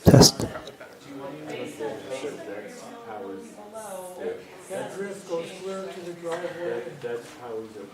Test. That drift goes clear to the driveway. That's how he's.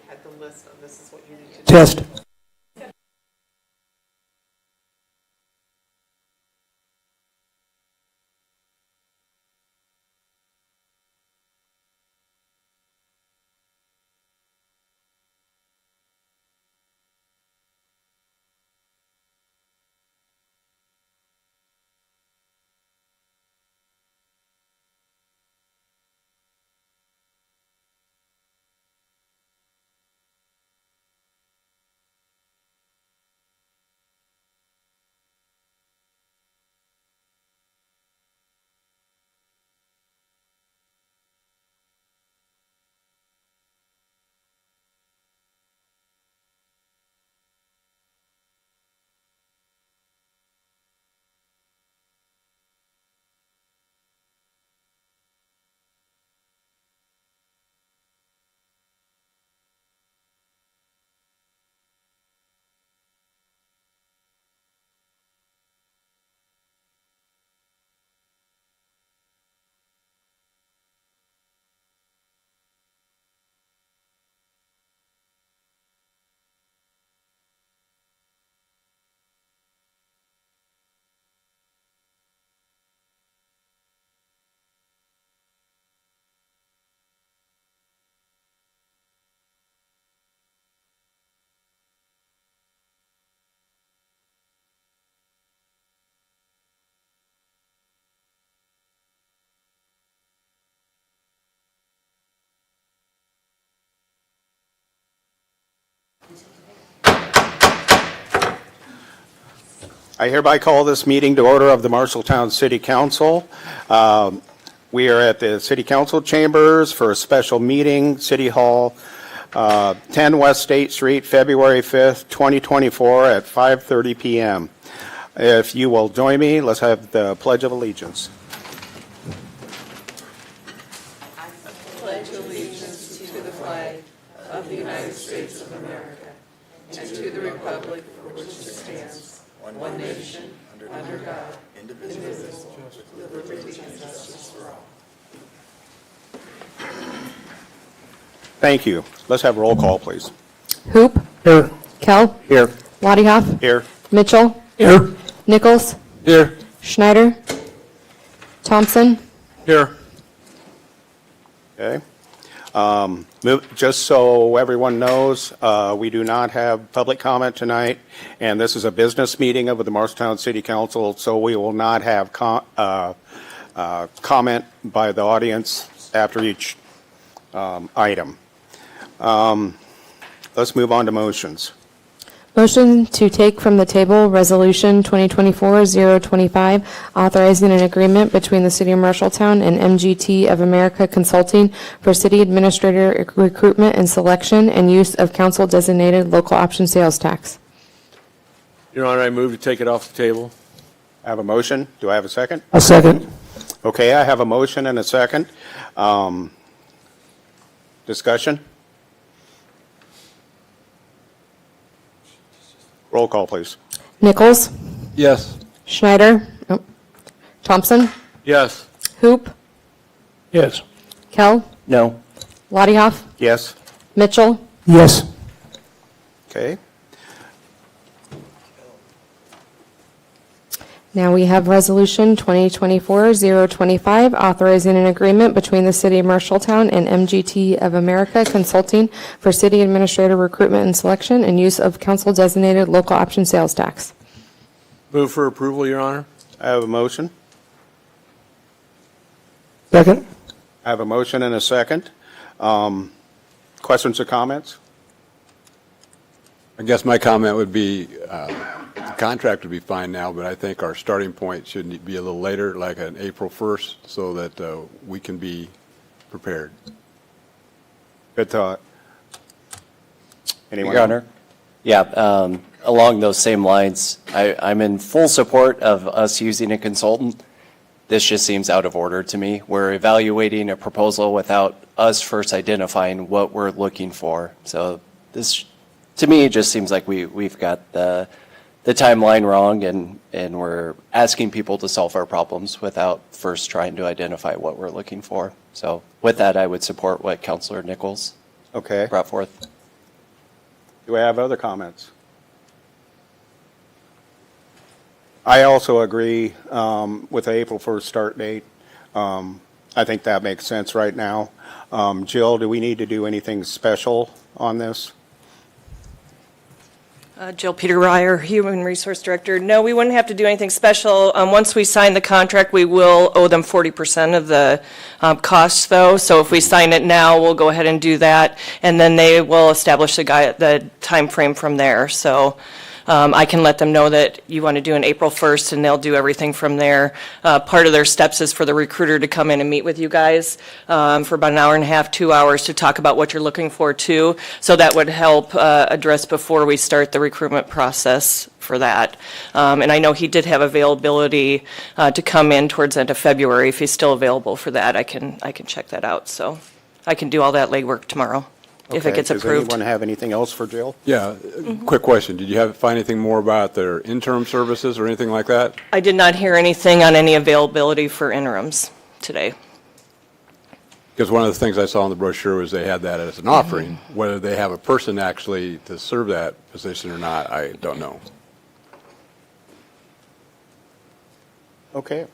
at the list of this is what you need to do. Test. I hereby call this meeting to order of the Marshalltown City Council. We are at the City Council chambers for a special meeting, City Hall, 10 West State Street, February 5th, 2024 at 5:30 p.m. If you will join me, let's have the Pledge of Allegiance. I pledge allegiance to the flag of the United States of America and to the republic for which it stands, one nation, under God, indivisible, with liberty and justice for all. Thank you. Let's have a roll call, please. Hoop. Here. Kell. Here. Lottiehoff. Here. Mitchell. Here. Nichols. Here. Schneider. Thompson. Here. Okay. Just so everyone knows, we do not have public comment tonight, and this is a business meeting of the Marshalltown City Council, so we will not have comment by the audience after each item. Let's move on to motions. Motion to take from the table Resolution 2024-025, authorizing an agreement between the City of Marshalltown and MGT of America Consulting for city administrator recruitment and selection and use of council-designated local option sales tax. Your Honor, I move to take it off the table. I have a motion. Do I have a second? A second. Okay, I have a motion and a second. Discussion? Roll call, please. Nichols. Yes. Schneider. Thompson. Yes. Hoop. Yes. Kell. No. Lottiehoff. Yes? Mitchell. Yes. Okay. Now we have Resolution 2024-025, authorizing an agreement between the City of Marshalltown and MGT of America Consulting for city administrator recruitment and selection and use of council-designated local option sales tax. Move for approval, Your Honor. I have a motion. Second. I have a motion and a second. Questions or comments? I guess my comment would be, the contract would be fine now, but I think our starting point should be a little later, like on April 1st, so that we can be prepared. Good thought. Anyone? Your Honor. Yeah, along those same lines, I'm in full support of us using a consultant. This just seems out of order to me. We're evaluating a proposal without us first identifying what we're looking for. So this, to me, just seems like we've got the timeline wrong, and we're asking people to solve our problems without first trying to identify what we're looking for. So with that, I would support what Councilor Nichols Okay. brought forth. Do I have other comments? I also agree with the April 1st start date. I think that makes sense right now. Jill, do we need to do anything special on this? Jill Peter Ryer, Human Resource Director. No, we wouldn't have to do anything special. Once we sign the contract, we will owe them 40% of the costs, though. So if we sign it now, we'll go ahead and do that, and then they will establish the time frame from there. So I can let them know that you want to do an April 1st, and they'll do everything from there. Part of their steps is for the recruiter to come in and meet with you guys for about an hour and a half, 2 hours to talk about what you're looking for, too. So that would help address before we start the recruitment process for that. And I know he did have availability to come in towards the end of February. If he's still available for that, I can check that out. So I can do all that legwork tomorrow if it Okay, gets approved. Does anyone have anything else for Jill? Yeah, quick question. Did you find anything more about their interim services or anything like that? I did not hear anything on any availability for interims today. Because one of the things I saw in the brochure was they had that as an offering. Whether they have a person actually to serve that position or not, I don't know. Okay.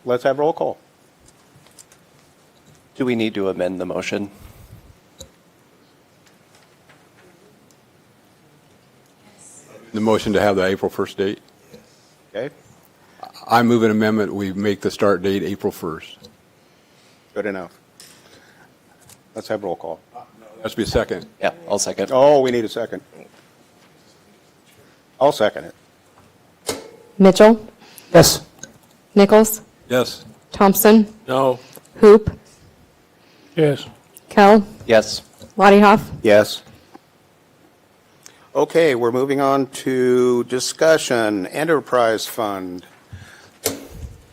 Let's have roll call. Do we need to amend the motion? The motion to have the April 1st date? Okay, I move an amendment, we make the start date April 1st. good enough. Let's have roll call. That's be a second. Yeah, I'll second. Oh, we need a second. I'll second it. Mitchell, Yes. Nichols, Yes. Thompson, No. Hoop, Yes. Kell, Yes. Lottie Hoff. Yes. Okay, we're moving on to discussion, enterprise fund.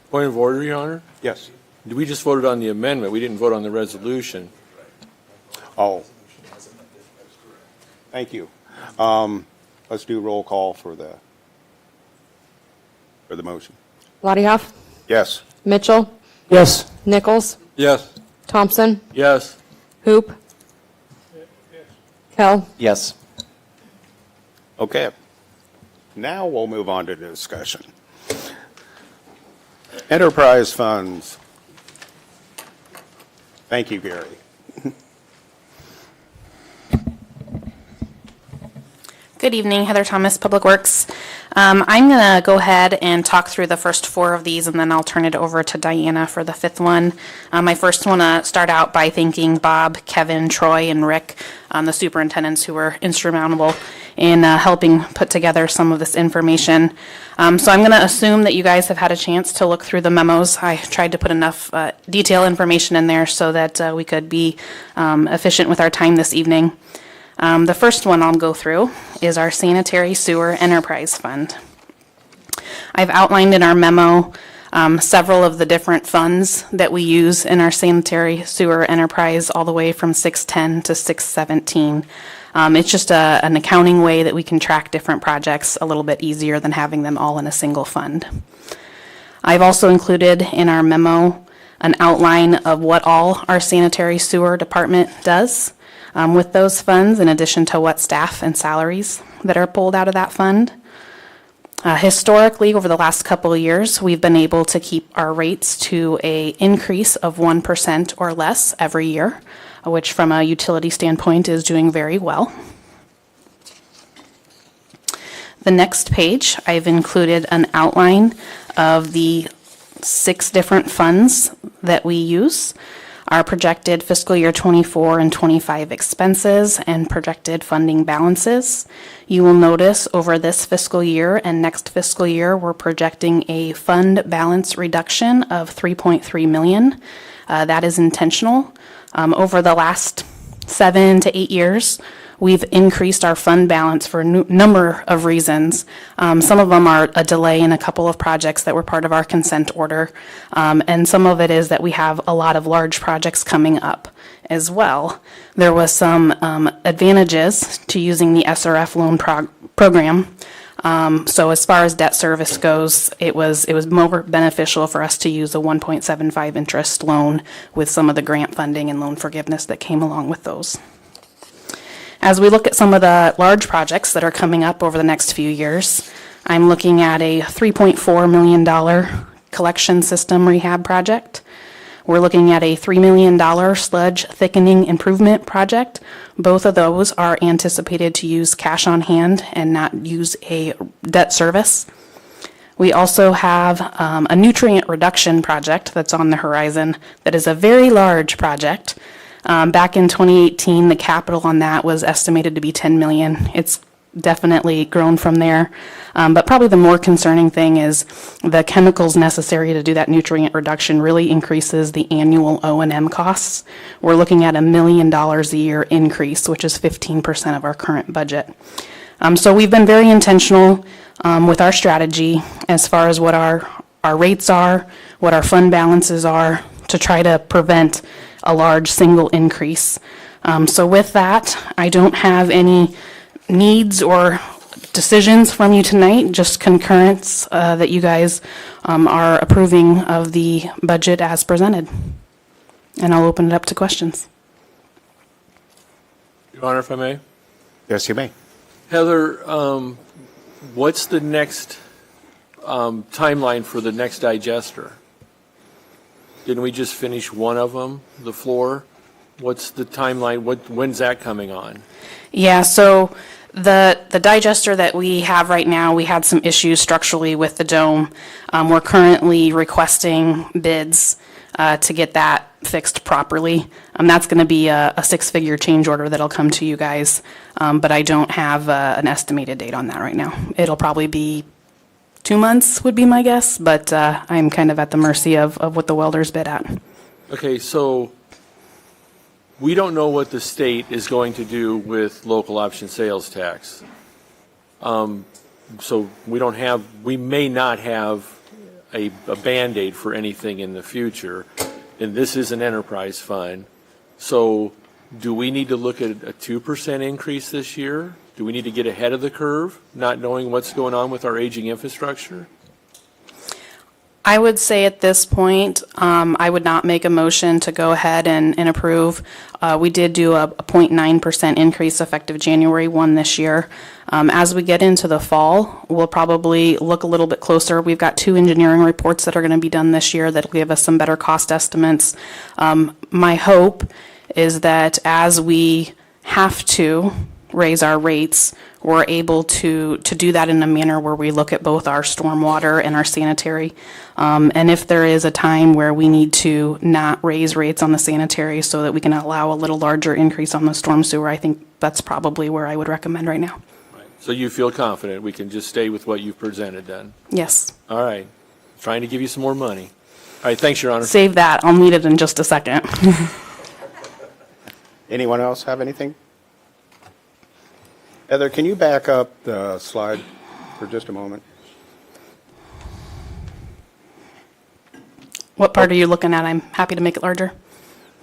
Point of order, Your Honor. Yes. We just voted on the amendment. We didn't vote on the resolution. Oh. Thank you. Let's do roll call for the motion. Lottie Hoff, Yes. Mitchell, Yes. Nichols, Yes. Thompson, Yes. Hoop, Kell, Yes. Okay. Now we'll move on to discussion. Enterprise funds. Thank you, Gary. Good evening, Heather Thomas, Public Works. I'm going to go ahead and talk through the first four of these, and then I'll turn it over to Diana for the fifth one. I first want to start out by thanking Bob, Kevin, Troy, and Rick, the superintendents who were instrumental in helping put together some of this information. So I'm going to assume that you guys have had a chance to look through the memos. I tried to put enough detailed information in there so that we could be efficient with our time this evening. The first one I'll go through is our Sanitary Sewer Enterprise Fund. I've outlined in our memo several of the different funds that we use in our sanitary sewer enterprise, all the way from 610 to 617. It's just an accounting way that we can track different projects a little bit easier than having them all in a single fund. I've also included in our memo an outline of what all our sanitary sewer department does with those funds, in addition to what staff and salaries that are pulled out of that fund. Historically, over the last couple of years, we've been able to keep our rates to an increase of 1% or less every year, which from a utility standpoint is doing very well. The next page, I've included an outline of the 6 different funds that we use, our projected fiscal year 24 and 25 expenses, and projected funding balances. You will notice over this fiscal year and next fiscal year, we're projecting a fund balance reduction of $3.3 million. That is intentional. Over the last 7 to 8 years, we've increased our fund balance for a number of reasons. Some of them are a delay in a couple of projects that were part of our consent order, and some of it is that we have a lot of large projects coming up as well. There was some advantages to using the SRF loan program. So as far as debt service goes, it was more beneficial for us to use a 1.75 interest loan with some of the grant funding and loan forgiveness that came along with those. As we look at some of the large projects that are coming up over the next few years, I'm looking at a $3.4 million collection system rehab project. We're looking at a $3 million sludge thickening improvement project. Both of those are anticipated to use cash on hand and not use a debt service. We also have a nutrient reduction project that's on the horizon that is a very large project. Back in 2018, the capital on that was estimated to be $10 million. It's definitely grown from there. But probably the more concerning thing is the chemicals necessary to do that nutrient reduction really increases the annual O&M costs. We're looking at $1 million a year increase, which is 15% of our current budget. So we've been very intentional with our strategy as far as what our rates are, what our fund balances are, to try to prevent a large single increase. So with that, I don't have any needs or decisions from you tonight, just concurrence that you guys are approving of the budget as presented. And I'll open it up to questions. Your Honor, if I may. Yes, you may. Heather, what's the next timeline for the next digester? Didn't we just finish one of them, the floor? What's the timeline? When's that coming on? Yeah, so the digester that we have right now, we had some issues structurally with the dome. We're currently requesting bids to get that fixed properly. That's going to be a six-figure change order that'll come to you guys, but I don't have an estimated date on that right now. It'll probably be 2 months would be my guess, but I'm kind of at the mercy of what the welders bid at. Okay, so we don't know what the state is going to do with local option sales tax. So we may not have a Band-Aid for anything in the future, and this is an enterprise fund. So do we need to look at a 2% increase this year? Do we need to get ahead of the curve, not knowing what's going on with our aging infrastructure? I would say at this point, I would not make a motion to go ahead and approve. We did do a 0.9% increase effective January 1 this year. As we get into the fall, we'll probably look a little bit closer. We've got 2 engineering reports that are going to be done this year that will give us some better cost estimates. My hope is that as we have to raise our rates, we're able to do that in a manner where we look at both our stormwater and our sanitary. And if there is a time where we need to not raise rates on the sanitary so that we can allow a little larger increase on the storm sewer, I think that's probably where I would recommend right now. So you feel confident we can just stay with what you've presented then? Yes. All right. Trying to give you some more money. All right, thanks, Your Honor. Save that. I'll need it in just a second. Anyone else have anything? Heather, can you back up the slide for just a moment? What part are you looking at? I'm happy to make it larger.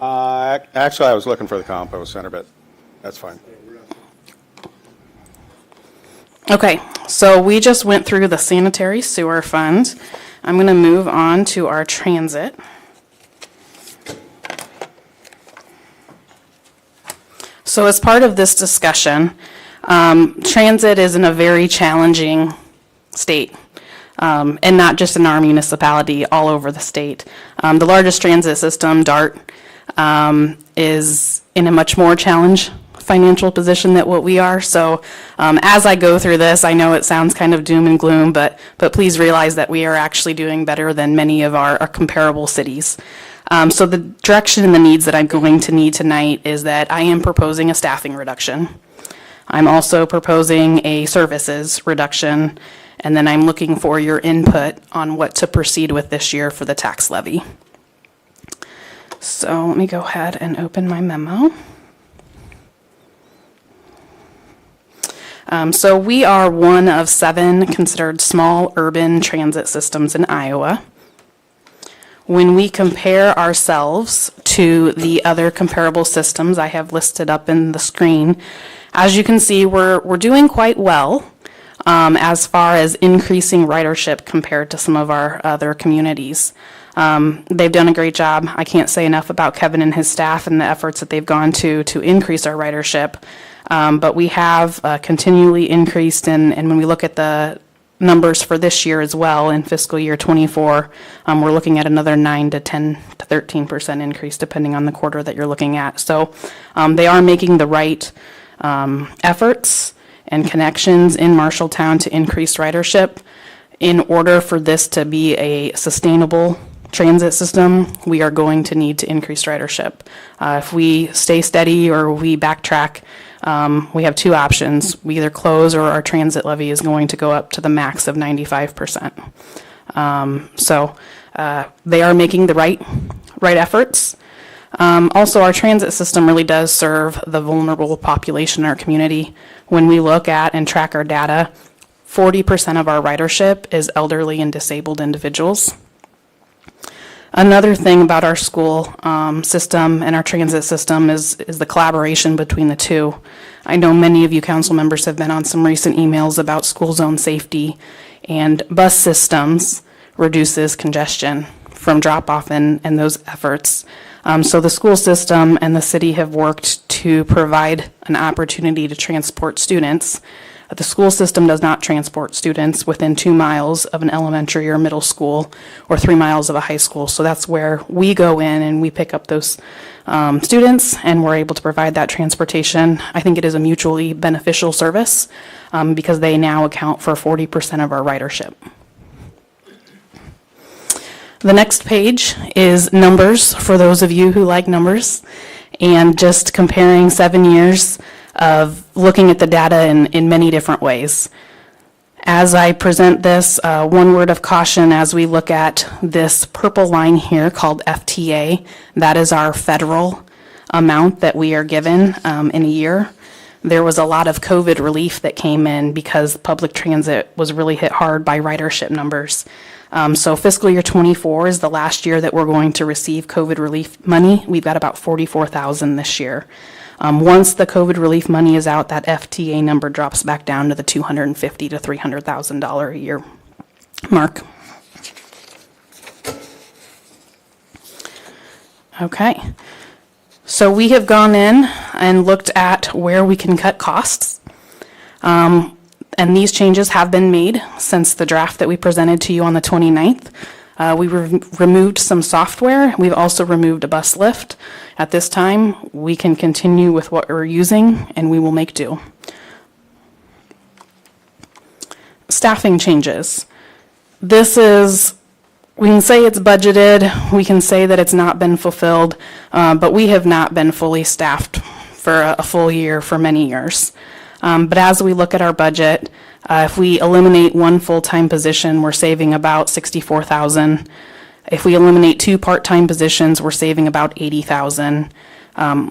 Actually, I was looking for the compost center, but that's fine. Okay, so we just went through the sanitary sewer fund. I'm going to move on to our transit. So as part of this discussion, transit is in a very challenging state, and not just in our municipality, all over the state. The largest transit system, DART, is in a much more challenged financial position than what we are. So as I go through this, I know it sounds kind of doom and gloom, but please realize that we are actually doing better than many of our comparable cities. So the direction and the needs that I'm going to need tonight is that I am proposing a staffing reduction. I'm also proposing a services reduction, and then I'm looking for your input on what to proceed with this year for the tax levy. So let me go ahead and open my memo. So we are one of 7 considered small urban transit systems in Iowa. When we compare ourselves to the other comparable systems I have listed up in the screen, as you can see, we're doing quite well as far as increasing ridership compared to some of our other communities. They've done a great job. I can't say enough about Kevin and his staff and the efforts that they've gone to increase our ridership. But we have continually increased, and when we look at the numbers for this year as well, in fiscal year '24, we're looking at another 9 to 10 to 13% increase, depending on the quarter that you're looking at. So they are making the right efforts and connections in Marshalltown to increase ridership. In order for this to be a sustainable transit system, we are going to need to increase ridership. If we stay steady or we backtrack, we have two options. We either close, or our transit levy is going to go up to the max of 95%. So they are making the right efforts. Also, our transit system really does serve the vulnerable population in our community. When we look at and track our data, 40% of our ridership is elderly and disabled individuals. Another thing about our school system and our transit system is the collaboration between the two. I know many of you council members have been on some recent emails about school zone safety, and bus systems reduces congestion from drop-off and those efforts. So the school system and the city have worked to provide an opportunity to transport students. The school system does not transport students within 2 miles of an elementary or middle school or 3 miles of a high school. So that's where we go in and we pick up those students, and we're able to provide that transportation. I think it is a mutually beneficial service because they now account for 40% of our ridership. The next page is numbers for those of you who like numbers, and just comparing 7 years of looking at the data in many different ways. As I present this, one word of caution as we look at this purple line here called FTA, that is our federal amount that we are given in a year. There was a lot of COVID relief that came in because public transit was really hit hard by ridership numbers. So fiscal year '24 is the last year that we're going to receive COVID relief money. We've got about $44,000 this year. Once the COVID relief money is out, that FTA number drops back down to the $250,000 to $300,000 a year mark. Okay. So we have gone in and looked at where we can cut costs. And these changes have been made since the draft that we presented to you on the 29th. We removed some software. We've also removed a bus lift. At this time, we can continue with what we're using, and we will make do. Staffing changes. This is, we can say it's budgeted, we can say that it's not been fulfilled, but we have not been fully staffed for a full year for many years. But as we look at our budget, if we eliminate one full-time position, we're saving about $64,000. If we eliminate 2 part-time positions, we're saving about $80,000.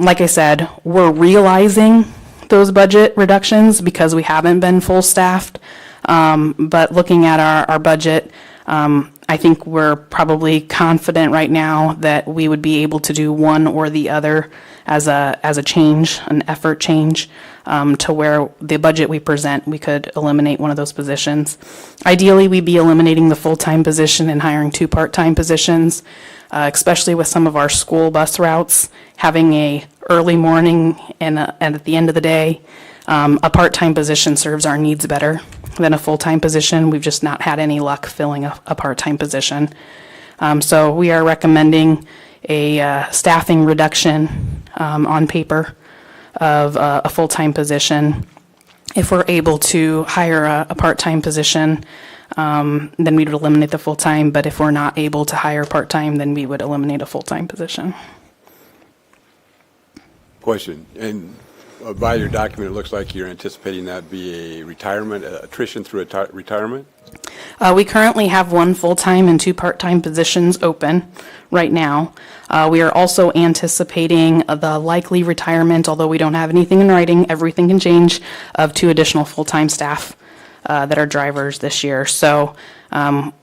Like I said, we're realizing those budget reductions because we haven't been full staffed. But looking at our budget, I think we're probably confident right now that we would be able to do one or the other as a change, an effort change, to where the budget we present, we could eliminate one of those positions. Ideally, we'd be eliminating the full-time position and hiring 2 part-time positions, especially with some of our school bus routes, having a early morning and at the end of the day. A part-time position serves our needs better than a full-time position. We've just not had any luck filling a part-time position. So we are recommending a staffing reduction on paper of a full-time position. If we're able to hire a part-time position, then we'd eliminate the full-time, but if we're not able to hire part-time, then we would eliminate a full-time position. Question, and by your document, it looks like you're anticipating that be a retirement, attrition through retirement? We currently have 1 full-time and 2 part-time positions open right now. We are also anticipating the likely retirement, although we don't have anything in writing, everything can change, of 2 additional full-time staff that are drivers this year. So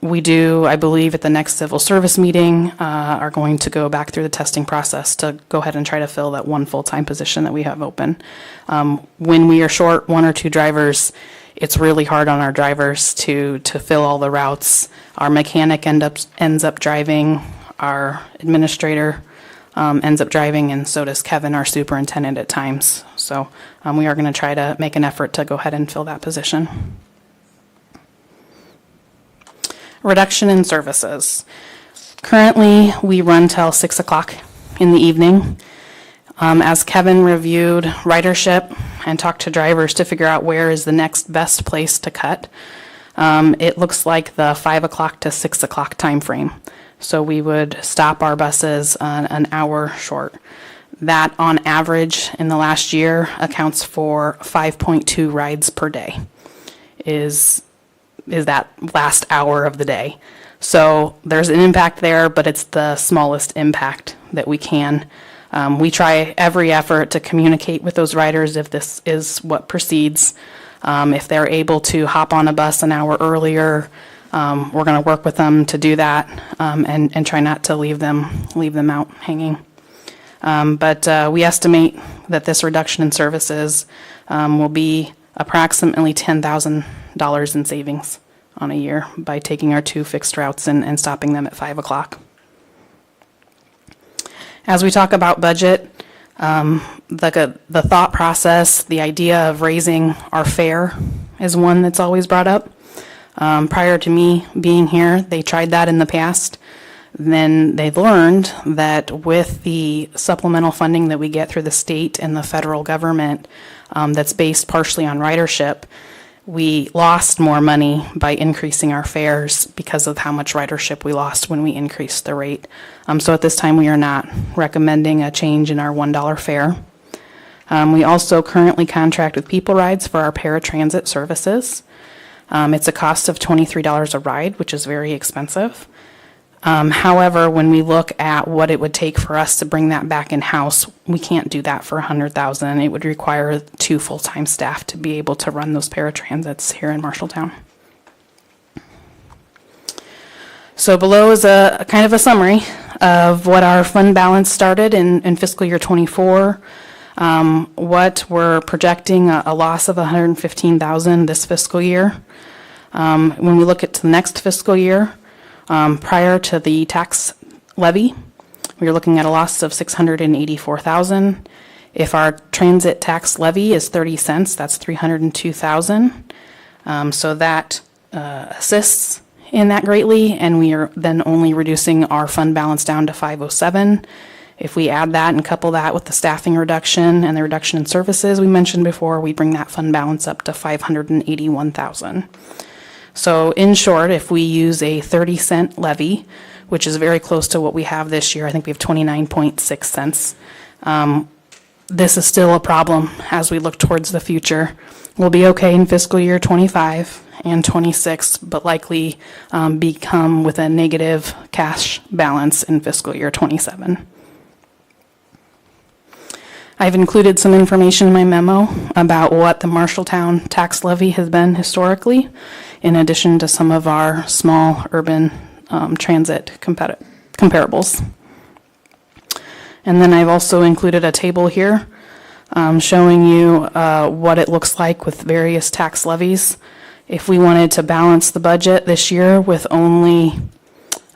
we do, I believe, at the next civil service meeting, are going to go back through the testing process to go ahead and try to fill that 1 full-time position that we have open. When we are short 1 or 2 drivers, it's really hard on our drivers to fill all the routes. Our mechanic ends up driving, our administrator ends up driving, and so does Kevin, our superintendent, at times. So we are going to try to make an effort to go ahead and fill that position. Reduction in services. Currently, we run till 6 o'clock in the evening. As Kevin reviewed ridership and talked to drivers to figure out where is the next best place to cut, it looks like the 5 o'clock to 6 o'clock timeframe. So we would stop our buses an hour short. That, on average, in the last year, accounts for 5.2 rides per day, is that last hour of the day. So there's an impact there, but it's the smallest impact that we can. We try every effort to communicate with those riders if this is what proceeds. If they're able to hop on a bus an hour earlier, we're going to work with them to do that, and try not to leave them out hanging. But we estimate that this reduction in services will be approximately $10,000 in savings on a year by taking our 2 fixed routes and stopping them at 5 o'clock. As we talk about budget, the thought process, the idea of raising our fare is one that's always brought up. Prior to me being here, they tried that in the past. Then they learned that with the supplemental funding that we get through the state and the federal government, that's based partially on ridership, we lost more money by increasing our fares because of how much ridership we lost when we increased the rate. So at this time, we are not recommending a change in our $1 fare. We also currently contract with People Rides for our paratransit services. It's a cost of $23 a ride, which is very expensive. However, when we look at what it would take for us to bring that back in-house, we can't do that for $100,000. It would require 2 full-time staff to be able to run those paratransits here in Marshalltown. So below is a kind of a summary of what our fund balance started in fiscal year '24. What we're projecting a loss of $115,000 this fiscal year. When we look at the next fiscal year, prior to the tax levy, we are looking at a loss of $684,000. If our transit tax levy is 30 cents, that's $302,000. So that assists in that greatly, and we are then only reducing our fund balance down to $507. If we add that and couple that with the staffing reduction and the reduction in services we mentioned before, we bring that fund balance up to $581,000. So in short, if we use a 30-cent levy, which is very close to what we have this year, I think we have 29.6 cents, this is still a problem as we look towards the future. We'll be okay in fiscal year '25 and '26, but likely become with a negative cash balance in fiscal year '27. I've included some information in my memo about what the Marshalltown tax levy has been historically, in addition to some of our small urban transit comparables. And then I've also included a table here showing you what it looks like with various tax levies. If we wanted to balance the budget this year with only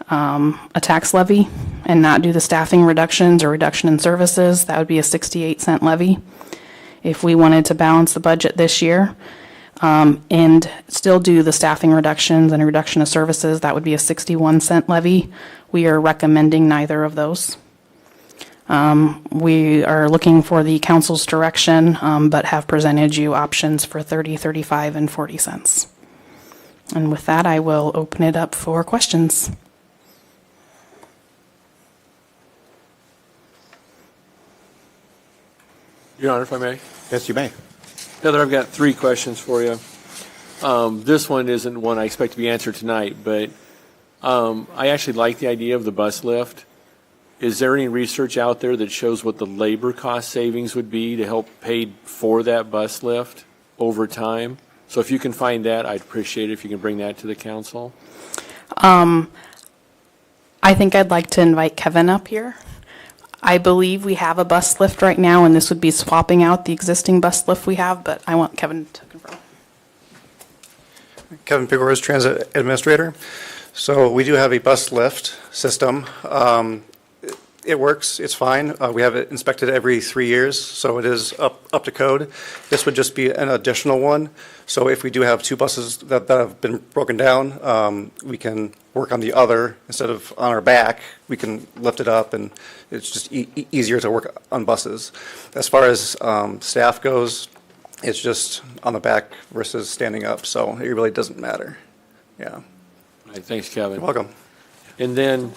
a tax levy and not do the staffing reductions or reduction in services, that would be a 68-cent levy. If we wanted to balance the budget this year and still do the staffing reductions and a reduction of services, that would be a 61-cent levy. We are recommending neither of those. We are looking for the council's direction, but have presented you options for 30, 35, and 40 cents. And with that, I will open it up for questions. Your Honor, if I may. Yes, you may. Heather, I've got 3 questions for you. This one isn't one I expect to be answered tonight, but I actually like the idea of the bus lift. Is there any research out there that shows what the labor cost savings would be to help pay for that bus lift over time? So if you can find that, I'd appreciate it if you can bring that to the council. I think I'd like to invite Kevin up here. I believe we have a bus lift right now, and this would be swapping out the existing bus lift we have, but I want Kevin to confirm. Kevin Pigores, Transit Administrator. So we do have a bus lift system. It works, it's fine. We have it inspected every 3 years, so it is up to code. This would just be an additional one. So if we do have two buses that have been broken down, we can work on the other. Instead of on our back, we can lift it up, and it's just easier to work on buses. As far as staff goes, it's just on the back versus standing up, so it really doesn't matter. Yeah. All right, thanks, Kevin. You're welcome. And then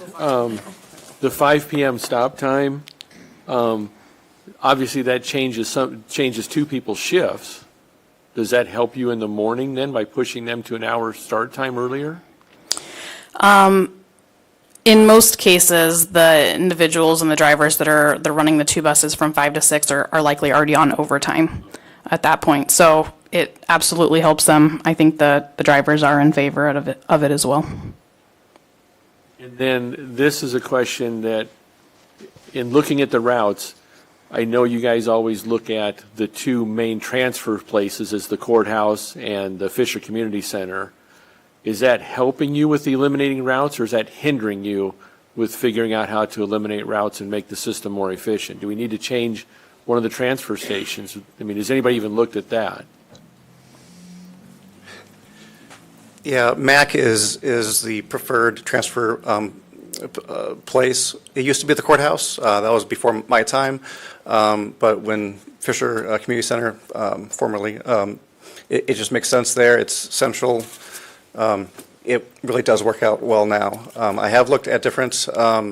the 5 PM stop time, obviously that changes two people's shifts. Does that help you in the morning then by pushing them to an hour start time earlier? In most cases, the individuals and the drivers that are running the two buses from 5 to 6 are likely already on overtime at that point. So it absolutely helps them. I think the drivers are in favor of it as well. And then this is a question that, in looking at the routes, I know you guys always look at the two main transfer places as the courthouse and the Fisher Community Center. Is that helping you with the eliminating routes, or is that hindering you with figuring out how to eliminate routes and make the system more efficient? Do we need to change one of the transfer stations? I mean, has anybody even looked at that? Yeah, Mac is the preferred transfer place. It used to be at the courthouse. That was before my time. But when Fisher Community Center, formerly, it just makes sense there. It's central. It really does work out well now. I have looked at different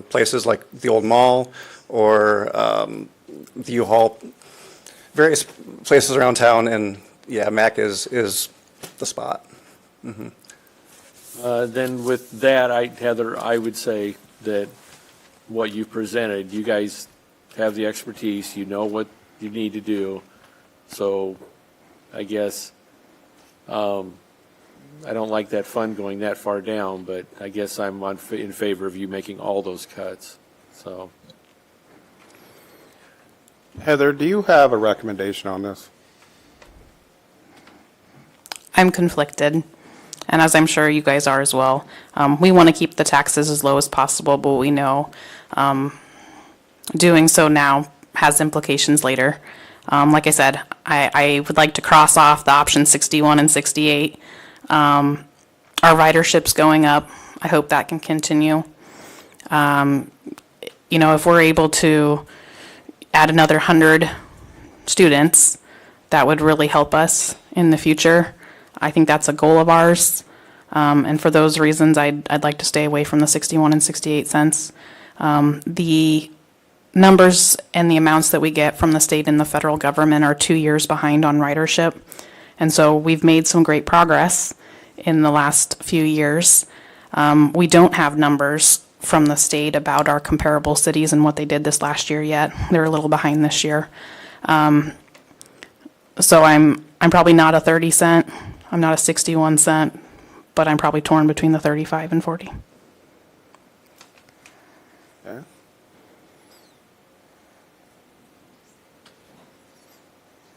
places like the old mall or the U-Haul, various places around town, and yeah, Mac is the spot. Mm-hmm. Then with that, Heather, I would say that what you presented, you guys have the expertise, you know what you need to do. So I guess I don't like that fund going that far down, but I guess I'm in favor of you making all those cuts. So Heather, do you have a recommendation on this? I'm conflicted, and as I'm sure you guys are as well. We want to keep the taxes as low as possible, but we know doing so now has implications later. Like I said, I would like to cross off the option 61 and 68. Our ridership's going up. I hope that can continue. If we're able to add another 100 students, that would really help us in the future. I think that's a goal of ours. And for those reasons, I'd like to stay away from the 61 and 68 cents. The numbers and the amounts that we get from the state and the federal government are 2 years behind on ridership. And so we've made some great progress in the last few years. We don't have numbers from the state about our comparable cities and what they did this last year yet. They're a little behind this year. So I'm probably not a 30 cent. I'm not a 61 cent, but I'm probably torn between the 35 and 40. Okay.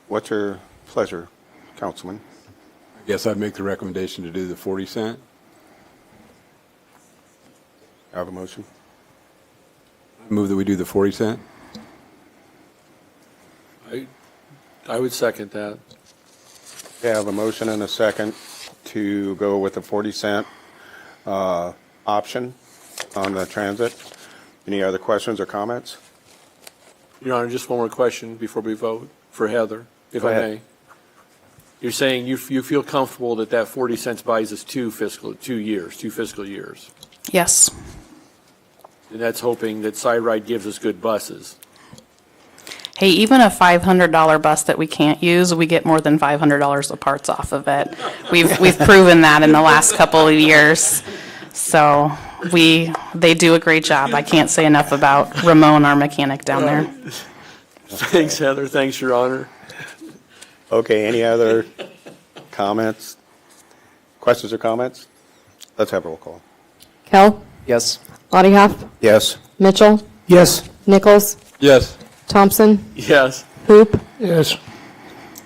What's your pleasure, Councilman? I guess I'd make the recommendation to do the 40 cent. I have a motion. Move that we do the 40 cent. I would second that. Okay, I have a motion and a second to go with the 40 cent option on the transit. Any other questions or comments? Your Honor, just one more question before we vote for Heather, if Go I ahead. may. You're saying you feel comfortable that 40 cents buys us two fiscal years. Yes. And that's hoping that SciRide gives us good buses. Hey, even a $500 bus that we can't use, we get more than $500 of parts off of it. We've proven that in the last couple of years. So they do a great job. I can't say enough about Ramon, our mechanic down there. Thanks, Heather. Thanks, Your Honor. Okay, any other comments? Questions or comments? Let's have a roll call. Kell? Yes. Bodyhoff? Yes. Mitchell? Yes. Nichols? Yes. Thompson? Yes. Hoop? Yes.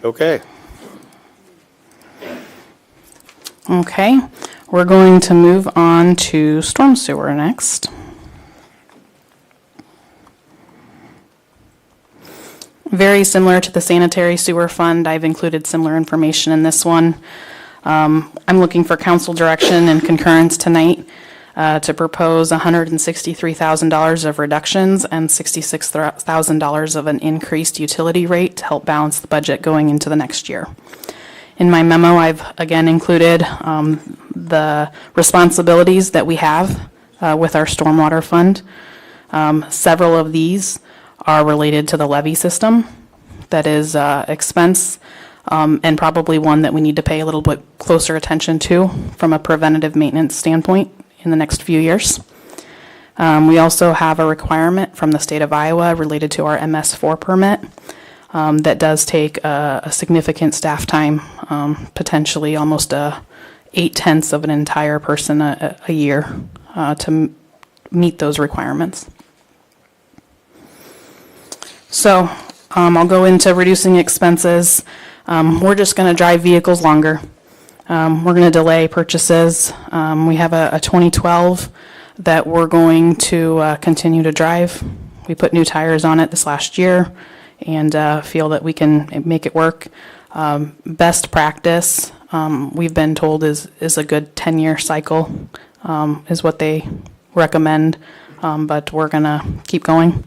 Okay. Okay, we're going to move on to storm sewer next. Very similar to the sanitary sewer fund, I've included similar information in this one. I'm looking for council direction and concurrence tonight to propose $163,000 of reductions and $66,000 of an increased utility rate to help balance the budget going into the next year. In my memo, I've again included the responsibilities that we have with our stormwater fund. Several of these are related to the levy system. That is expense and probably one that we need to pay a little bit closer attention to from a preventative maintenance standpoint in the next few years. We also have a requirement from the state of Iowa related to our MS4 permit that does take a significant staff time, potentially almost 8/10 of an entire person a year to meet those requirements. So I'll go into reducing expenses. We're just going to drive vehicles longer. We're going to delay purchases. We have a 2012 that we're going to continue to drive. We put new tires on it this last year and feel that we can make it work. Best practice, we've been told, is a good 10-year cycle is what they recommend, but we're going to keep going.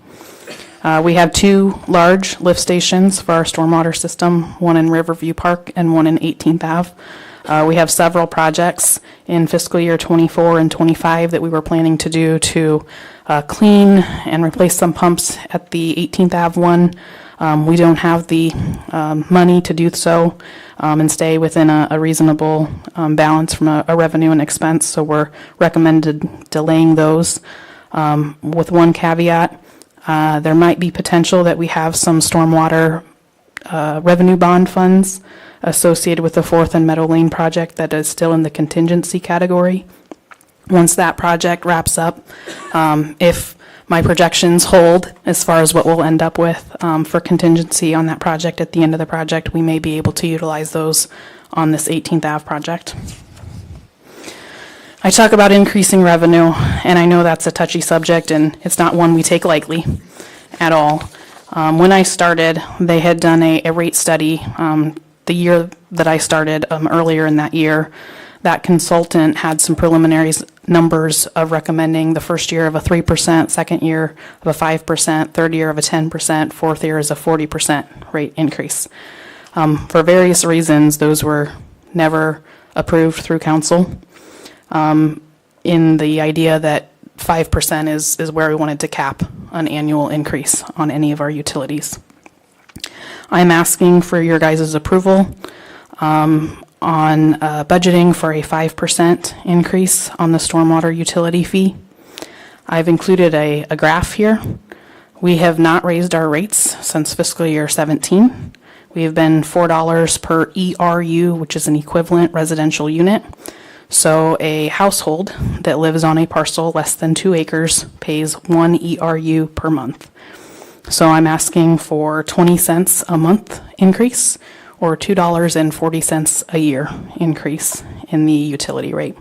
We have 2 large lift stations for our stormwater system, one in Riverview Park and one in 18th Ave. We have several projects in fiscal year 24 and 25 that we were planning to do to clean and replace some pumps at the 18th Ave one. We don't have the money to do so and stay within a reasonable balance from a revenue and expense, so we're recommended delaying those with one caveat. There might be potential that we have some stormwater revenue bond funds associated with the 4th and Meadow Lane project that is still in the contingency category. Once that project wraps up, if my projections hold as far as what we'll end up with for contingency on that project at the end of the project, we may be able to utilize those on this 18th Ave project. I talk about increasing revenue, and I know that's a touchy subject, and it's not one we take lightly at all. When I started, they had done a rate study the year that I started, earlier in that year. That consultant had some preliminary numbers of recommending the first year of a 3%, second year of a 5%, third year of a 10%, fourth year is a 40% rate increase. For various reasons, those were never approved through council. In the idea that 5% is where we wanted to cap an annual increase on any of our utilities. I'm asking for your guys' approval on budgeting for a 5% increase on the stormwater utility fee. I've included a graph here. We have not raised our rates since fiscal year 17. We have been $4 per ERU, which is an equivalent residential unit. So a household that lives on a parcel less than 2 acres pays 1 ERU per month. So I'm asking for 20 cents a month increase or $2.40 a year increase in the utility rate.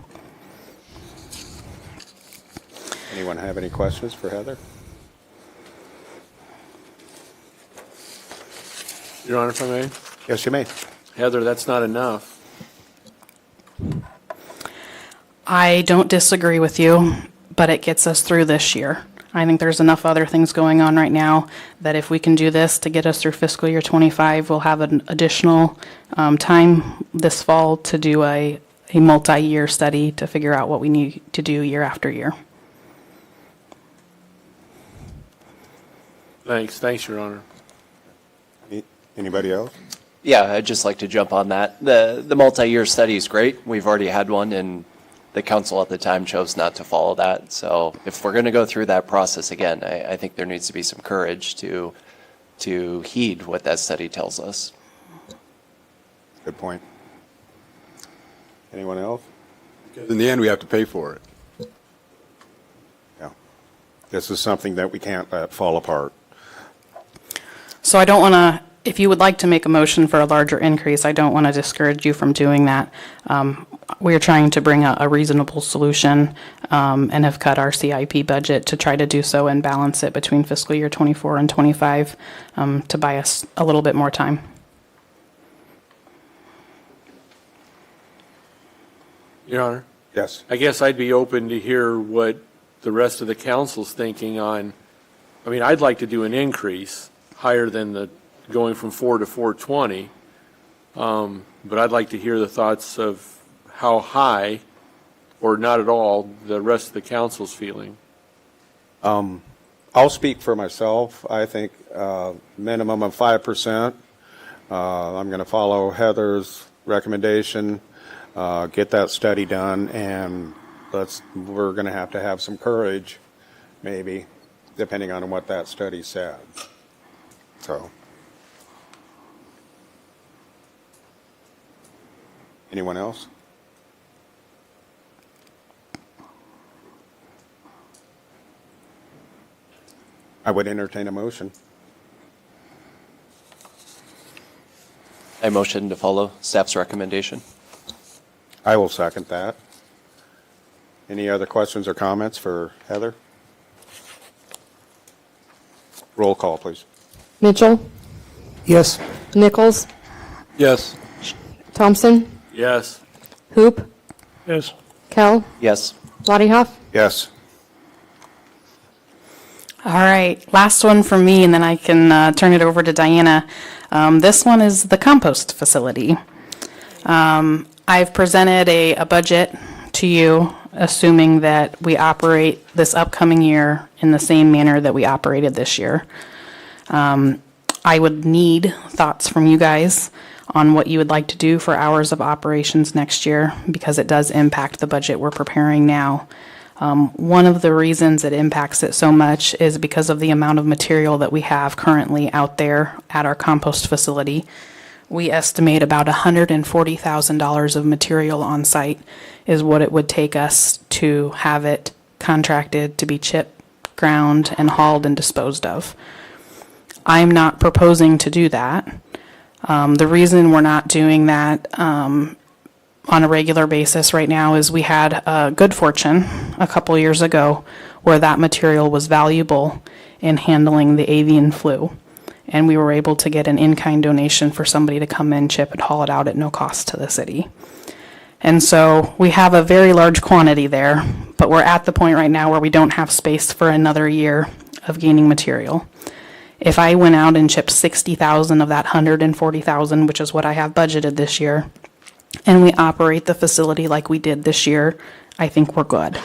Anyone have any questions for Heather? Your Honor, if I may? Yes, you may. Heather, that's not enough. I don't disagree with you, but it gets us through this year. I think there's enough other things going on right now that if we can do this to get us through fiscal year 25, we'll have an additional time this fall to do a multi-year study to figure out what we need to do year after year. Thanks, Your Honor. Anybody else? Yeah, I'd just like to jump on that. The multi-year study is great. We've already had one, and the council at the time chose not to follow that. So if we're going to go through that process again, I think there needs to be some courage to heed what that study tells us. Good point. Anyone else? In the end, we have to pay for it. Yeah. This is something that we can't let fall apart. So I don't want to, if you would like to make a motion for a larger increase, I don't want to discourage you from doing that. we're trying to bring a reasonable solution and have cut our CIP budget to try to do so and balance it between fiscal year 24 and 25 to buy us a little bit more time. Your Honor, Yes. I guess I'd be open to hear what the rest of the council's thinking on, I mean, I'd like to do an increase higher than the going from 4 to 420. But I'd like to hear the thoughts of how high, or not at all, the rest of the council's feeling. I'll speak for myself. I think minimum of 5%. I'm going to follow Heather's recommendation, get that study done, and we're going to have some courage, maybe, depending on what that study said. So. Anyone else? I would entertain a motion. I motion to follow staff's recommendation. I will second that. Any other questions or comments for Heather? Roll call, please. Mitchell, Yes. Nichols, Yes. Thompson, Yes. Hoop, Yes. Kell, Yes. Lottiehoff. Yes. All right, last one from me, and then I can turn it over to Diana. This one is the compost facility. I've presented a budget to you, assuming that we operate this upcoming year in the same manner that we operated this year. I would need thoughts from you guys on what you would like to do for hours of operations next year, because it does impact the budget we're preparing now. One of the reasons it impacts it so much is because of the amount of material that we have currently out there at our compost facility. We estimate about $140,000 of material on site is what it would take us to have it contracted to be chipped, ground, and hauled and disposed of. I'm not proposing to do that. The reason we're not doing that on a regular basis right now is we had good fortune a couple years ago where that material was valuable in handling the avian flu. And we were able to get an in-kind donation for somebody to come in, chip, and haul it out at no cost to the city. And so we have a very large quantity there, but we're at the point right now where we don't have space for another year of gaining material. If I went out and chipped 60,000 of that 140,000, which is what I have budgeted this year, and we operate the facility like we did this year, I think we're good.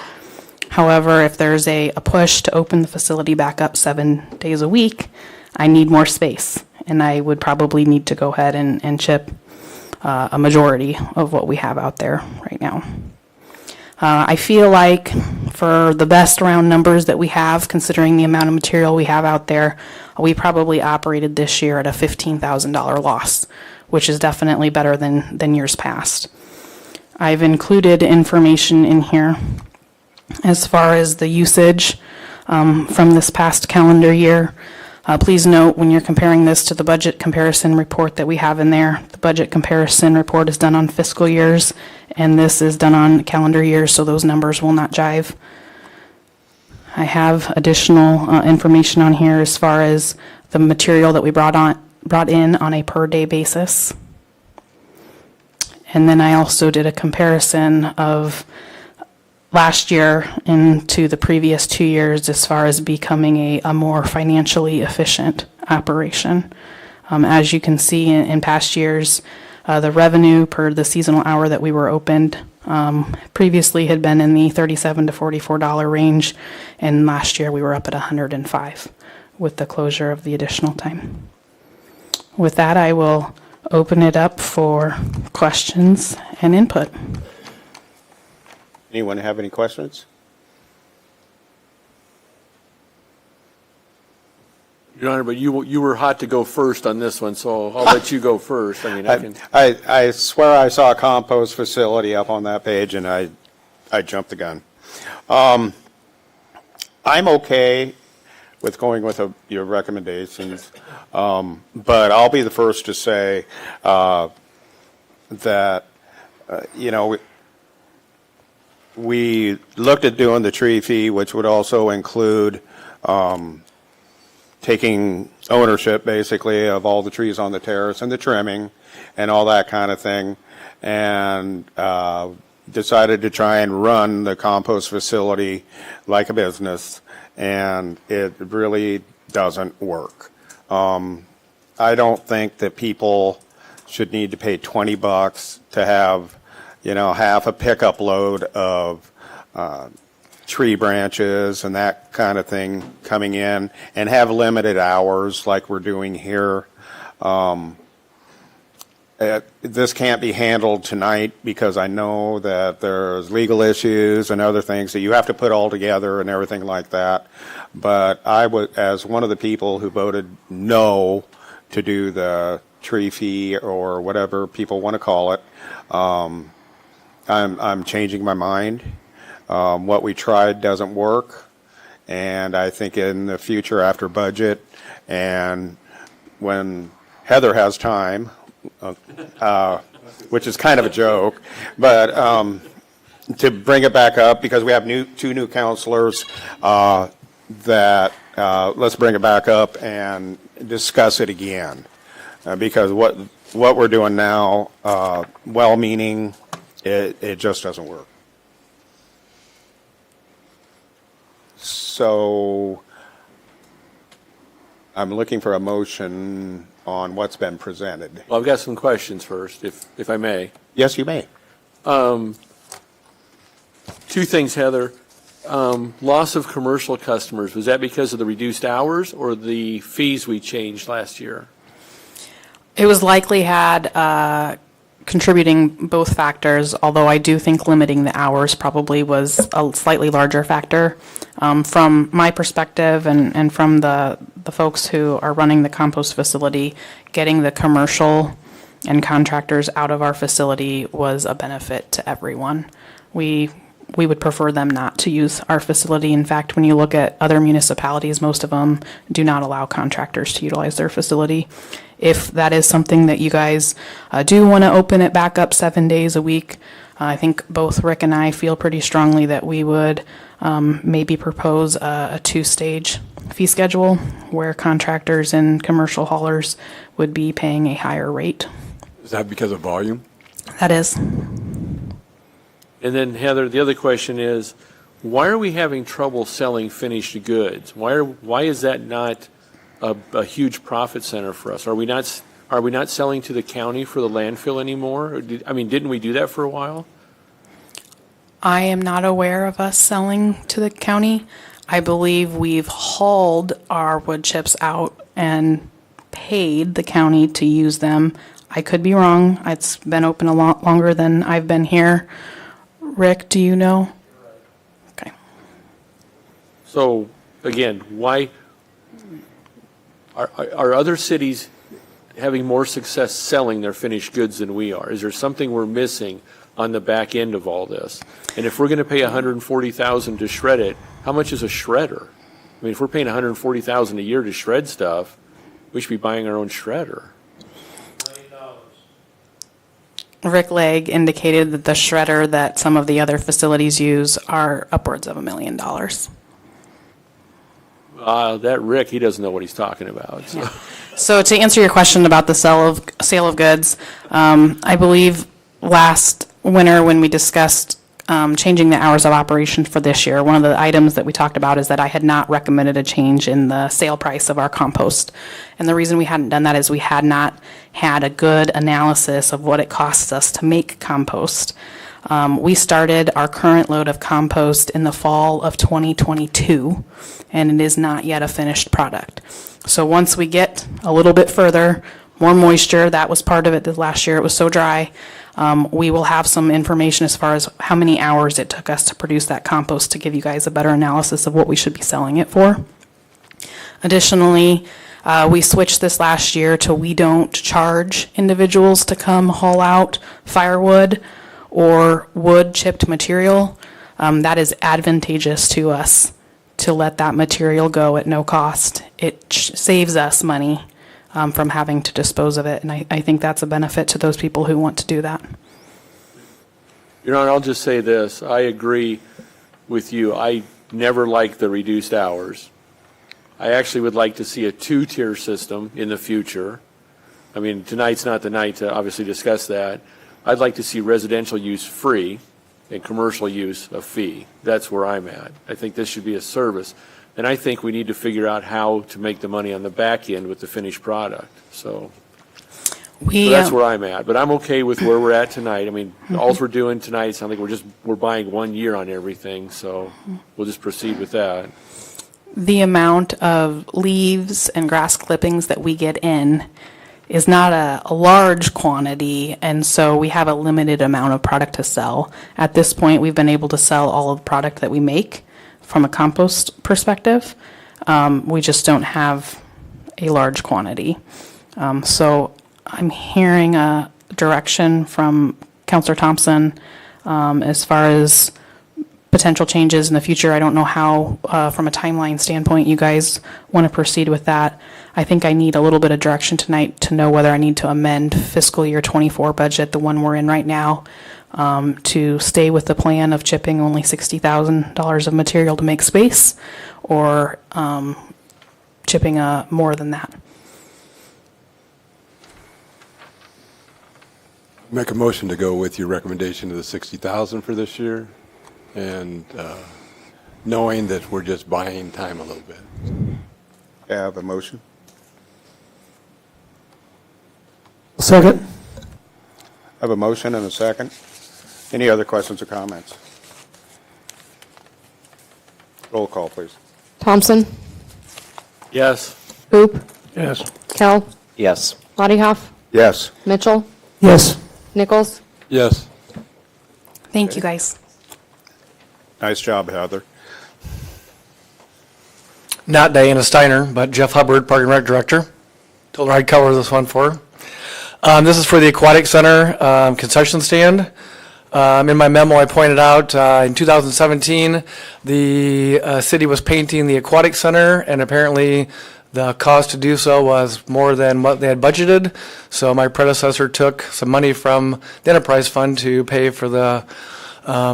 However, if there's a push to open the facility back up 7 days a week, I need more space, and I would probably need to go ahead and chip a majority of what we have out there right now. I feel like for the best round numbers that we have, considering the amount of material we have out there, we probably operated this year at a $15,000 loss, which is definitely better than years past. I've included information in here as far as the usage from this past calendar year. Please note, when you're comparing this to the budget comparison report that we have in there, the budget comparison report is done on fiscal years, and this is done on calendar years, so those numbers will not jive. I have additional information on here as far as the material that we brought in on a per day basis. And then I also did a comparison of last year into the previous 2 years as far as becoming a more financially efficient operation. As you can see in past years, the revenue per the seasonal hour that we were opened previously had been in the $37 to $44 range, and last year we were up at $105 with the closure of the additional time. With that, I will open it up for questions and input. Anyone have any questions? Your Honor, but you were hot to go first on this one, so I'll let you go first. I mean, I can. I swear I saw a compost facility up on that page, and I jumped the gun. I'm okay with going with your recommendations, but I'll be the first to say that, we looked at doing the tree fee, which would also include taking ownership, basically, of all the trees on the terrace and the trimming and all that kind of thing, and decided to try and run the compost facility like a business, and it really doesn't work. I don't think that people should need to pay $20 to have, half a pickup load of tree branches and that kind of thing coming in, and have limited hours like we're doing here. This can't be handled tonight because I know that there's legal issues and other things that you have to put all together and everything like that. But I would, as one of the people who voted no to do the tree fee or whatever people want to call it, I'm changing my mind. What we tried doesn't work, and I think in the future after budget and when Heather has time, which is kind of a joke, but to bring it back up, because we have two new counselors, that let's bring it back up and discuss it again, because what we're doing now, well-meaning, it just doesn't work. So I'm looking for a motion on what's been presented. Well, I've got some questions first, if I may. Yes, you may. Two things, Heather. Loss of commercial customers, was that because of the reduced hours or the fees we changed last year? It was likely had contributing both factors, although I do think limiting the hours probably was a slightly larger factor. From my perspective and from the folks who are running the compost facility, getting the commercial and contractors out of our facility was a benefit to everyone. We would prefer them not to use our facility. In fact, when you look at other municipalities, most of them do not allow contractors to utilize their facility. If that is something that you guys do want to open it back up 7 days a week, I think both Rick and I feel pretty strongly that we would maybe propose a two-stage fee schedule where contractors and commercial haulers would be paying a higher rate. Is that because of volume? That is. And then, Heather, the other question is, why are we having trouble selling finished goods? Why is that not a huge profit center for us? Are we not selling to the county for the landfill anymore? Didn't we do that for a while? I am not aware of us selling to the county. I believe we've hauled our wood chips out and paid the county to use them. I could be wrong. It's been open a lot longer than I've been here. Rick, do you know? Okay. So, again, why are other cities having more success selling their finished goods than we are? Is there something we're missing on the back end of all this? And if we're going to pay $140,000 to shred it, how much is a shredder? If we're paying $140,000 a year to shred stuff, we should be buying our own shredder. Rick Legg indicated that the shredder that some of the other facilities use are upwards of $1 million. That Rick, he doesn't know what he's talking about. So. So to answer your question about the sale of goods, I believe last winter when we discussed changing the hours of operation for this year, one of the items that we talked about is that I had not recommended a change in the sale price of our compost. And the reason we hadn't done that is we had not had a good analysis of what it costs us to make compost. We started our current load of compost in the fall of 2022, and it is not yet a finished product. So once we get a little bit further, more moisture, that was part of it. Last year it was so dry. We will have some information as far as how many hours it took us to produce that compost to give you guys a better analysis of what we should be selling it for. Additionally, we switched this last year to we don't charge individuals to come haul out firewood or wood chipped material. That is advantageous to us to let that material go at no cost. It saves us money from having to dispose of it, and I think that's a benefit to those people who want to do that. Your Honor, I'll just say this. I agree with you. I never liked the reduced hours. I actually would like to see a two-tier system in the future. I mean, tonight's not the night to obviously discuss that. I'd like to see residential use free and commercial use a fee. That's where I'm at. I think this should be a service. And I think we need to figure out how to make the money on the back end with the finished product. So that's where I'm at. But I'm okay with where we're at tonight. I mean, all we're doing tonight sounds like we're buying 1 year on everything. So we'll just proceed with that. The amount of leaves and grass clippings that we get in is not a large quantity, and so we have a limited amount of product to sell. At this point, we've been able to sell all of the product that we make from a compost perspective. We just don't have a large quantity. So I'm hearing a direction from Councilor Thompson as far as potential changes in the future. I don't know how, from a timeline standpoint, you guys want to proceed with that. I think I need a little bit of direction tonight to know whether I need to amend fiscal year 24 budget, the one we're in right now, to stay with the plan of chipping only $60,000 of material to make space, or chipping more than that. Make a motion to go with your recommendation of the 60,000 for this year, and knowing that we're just buying time a little bit. I have a motion. Second. I have a motion and a second. Any other questions or comments? Roll call, please. Thompson, Yes. Hoop, Yes. Kell, Yes. Bodyhoff, Yes. Mitchell, Yes. Nichols. Yes. Thank you, guys. Nice job, Heather. Not Diana Steiner, but Jeff Hubbard, Park and Rec Director. Told her I'd cover this one for her. This is for the Aquatic Center concession stand. In my memo, I pointed out in 2017, the city was painting the Aquatic Center, and apparently the cost to do so was more than what they had budgeted. So my predecessor took some money from the enterprise fund to pay for the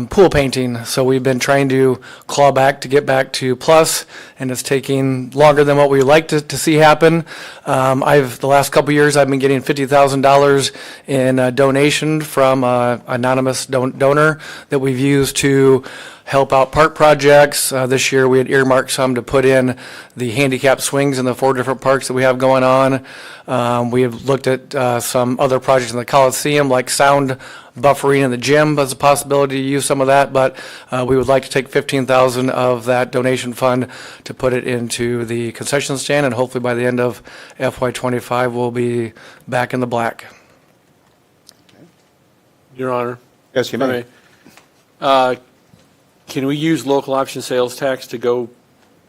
pool painting. So we've been trying to claw back to get back to plus, and it's taking longer than what we like to see happen. The last couple of years, I've been getting $50,000 in donation from an anonymous donor that we've used to help out park projects. This year, we had earmarked some to put in the handicap swings in the 4 different parks that we have going on. We have looked at some other projects in the Coliseum, like sound buffering in the gym as a possibility to use some of that, but we would like to take $15,000 of that donation fund to put it into the concession stand, and hopefully by the end of FY25, we'll be back in the black. Your Honor. Yes, you may. Can we use local option sales tax to go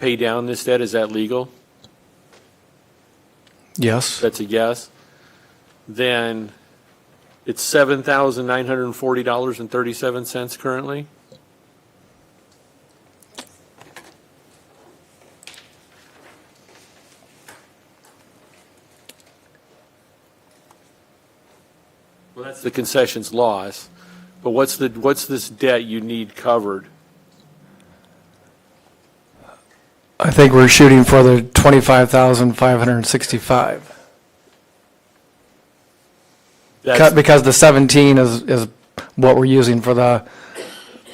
pay down this debt? Is that legal? Yes. That's a yes. Then it's $7,940.37 currently. Well, that's the concessions loss. But what's this debt you need covered? I think we're shooting for the $25,565. Because the 17 is what we're using for the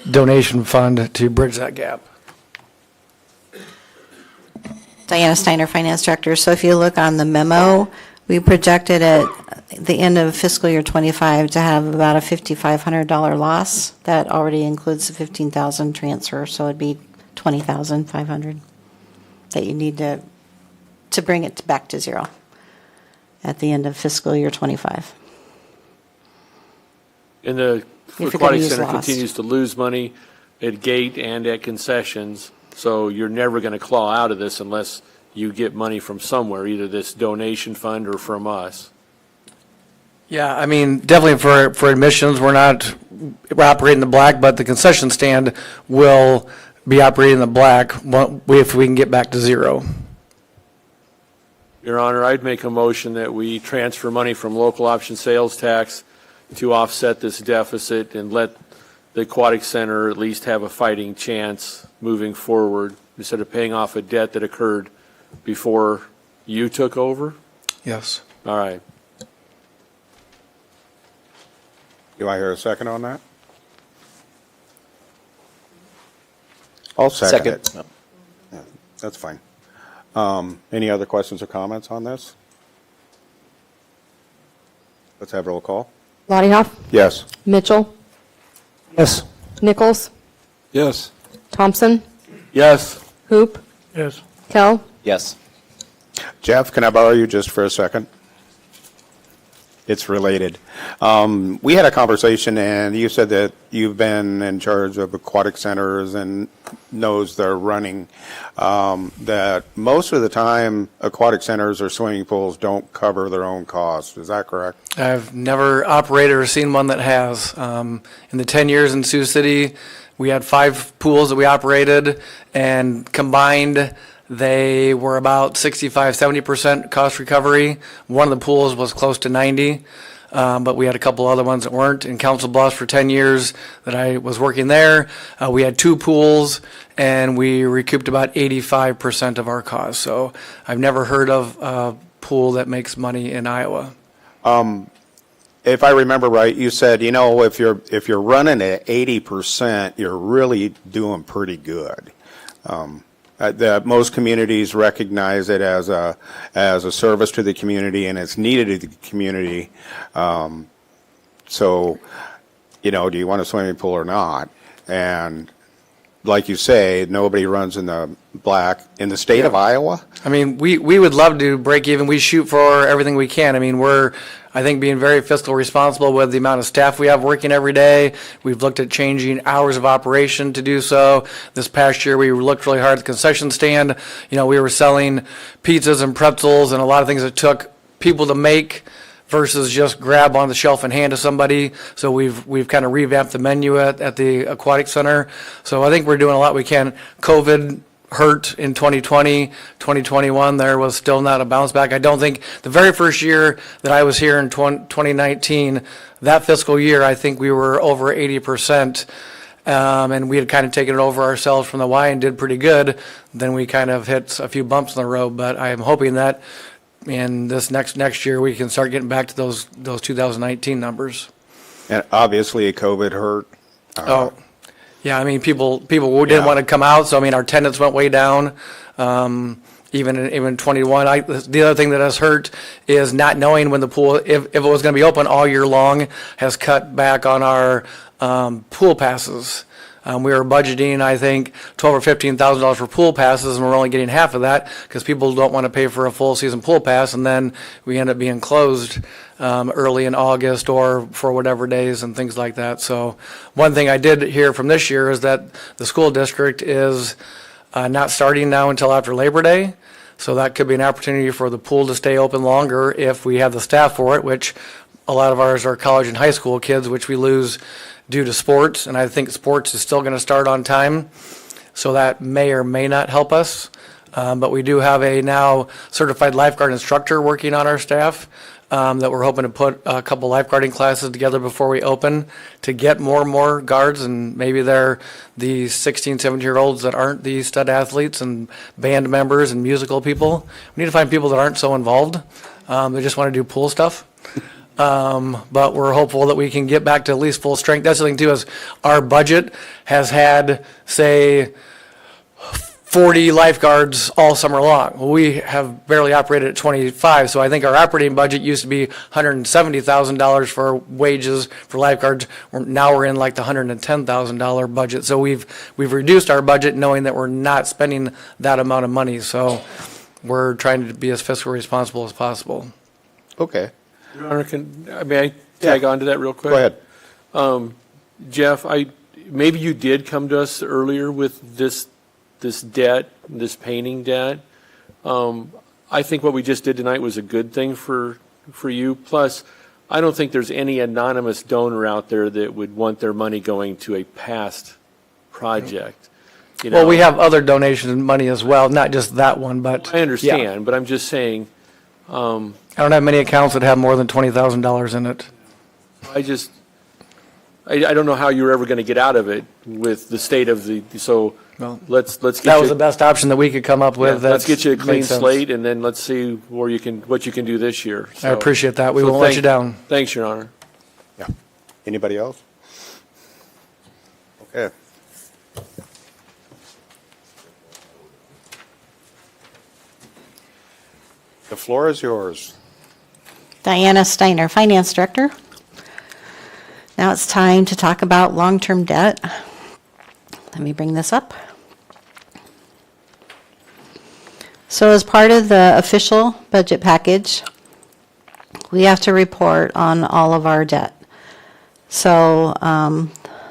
donation fund to bridge that gap. Diana Steiner, Finance Director. So if you look on the memo, we projected at the end of fiscal year 25 to have about a $5,500 loss. That already includes the 15,000 transfer, so it'd be 20,500 that you need to bring it back to zero at the end of fiscal year 25. And the If you're gonna Aquatic use Center loss. continues to lose money at gate and at concessions, so you're never going to claw out of this unless you get money from somewhere, either this donation fund or from us. Yeah, I mean, definitely for admissions, we're operating in the black, but the concession stand will be operating in the black if we can get back to zero. Your Honor, I'd make a motion that we transfer money from local option sales tax to offset this deficit and let the aquatic center at least have a fighting chance moving forward instead of paying off a debt that occurred before you took over? Yes. All right. Do I hear a second on that? I'll second it. Yeah, that's fine. Any other questions or comments on this? Let's have roll call. Lottiehoff, Yes. Mitchell, Yes. Nichols, Yes. Thompson, Yes. Hoop, Yes. Kell, Yes. Jeff, can I borrow you just for a second? It's related. We had a conversation, and you said that you've been in charge of aquatic centers and knows they're running, that most of the time, aquatic centers or swimming pools don't cover their own costs. Is that correct? I've never operated or seen one that has. In the 10 years in Sioux City, we had 5 pools that we operated, and combined, they were about 65-70% cost recovery. One of the pools was close to 90, but we had a couple other ones that weren't. In Council Bluffs for 10 years that I was working there, we had 2 pools, and we recouped about 85% of our costs. So I've never heard of a pool that makes money in Iowa. If I remember right, you said, if you're running at 80%, you're really doing pretty good. That most communities recognize it as a service to the community, and it's needed to the community. So, do you want a swimming pool or not? And like you say, nobody runs in the black in the state of Iowa. I mean, we would love to break even. We shoot for everything we can. I mean, we're, I think, being very fiscal responsible with the amount of staff we have working every day. We've looked at changing hours of operation to do so. This past year, we looked really hard at the concession stand. We were selling pizzas and pretzels and a lot of things that took people to make versus just grab on the shelf and hand to somebody. So we've kind of revamped the menu at the aquatic center. So I think we're doing a lot we can. COVID hurt in 2020, 2021, there was still not a bounce back. I don't think the very first year that I was here in 2019, that fiscal year, I think we were over 80%. And we had kind of taken it over ourselves from the Y and did pretty good. Then we kind of hit a few bumps in the road, but I am hoping that in this next year, we can start getting back to those 2019 numbers. And obviously, COVID hurt. Yeah, I mean, people didn't want to come out, so I mean, our attendance went way down. Even in 21, the other thing that has hurt is not knowing when the pool, if it was going to be open all year long, has cut back on our pool passes. We were budgeting, I think, $12,000 or $15,000 for pool passes, and we're only getting half of that because people don't want to pay for a full season pool pass, and then we end up being closed early in August or for whatever days and things like that. So one thing I did hear from this year is that the school district is not starting now until after Labor Day. So that could be an opportunity for the pool to stay open longer if we have the staff for it, which a lot of ours are college and high school kids, which we lose due to sports, and I think sports is still going to start on time, so that may or may not help us. But we do have a now certified lifeguard instructor working on our staff that we're hoping to put a couple lifeguarding classes together before we open to get more and more guards, and maybe they're the 16, 17-year-olds that aren't the stud athletes and band members and musical people. We need to find people that aren't so involved. They just want to do pool stuff. But we're hopeful that we can get back to at least full strength. That's the thing too, is our budget has had, say, 40 lifeguards all summer long. Well, we have barely operated at 25, so I think our operating budget used to be $170,000 for wages for lifeguards. Now we're in like the $110,000 budget. So we've reduced our budget knowing that we're not spending that amount of money. So we're trying to be as fiscally responsible as possible. Okay. Your Honor, may I tag on to that real quick? Go ahead. Jeff, maybe you did come to us earlier with this debt, this painting debt. I think what we just did tonight was a good thing for you. Plus, I don't think there's any anonymous donor out there that would want their money going to a past project. Well, we have other donation money as well, not just that one, but. I understand, yeah. but I'm just saying. I don't have many accounts that have more than $20,000 in it. I don't know how you're ever going to get out of it with the state of the, so Well, let's get That was you. the best option that we could come up with. Let's That's- get you a clean makes sense. slate, and then let's see what you can do this year. I So- appreciate that. We so won't let thank- you down. Thanks, Your Honor. Yeah. Anybody else? Okay. The floor is yours. Diana Steiner, Finance Director. Now it's time to talk about long-term debt. Let me bring this up. So as part of the official budget package, we have to report on all of our debt. So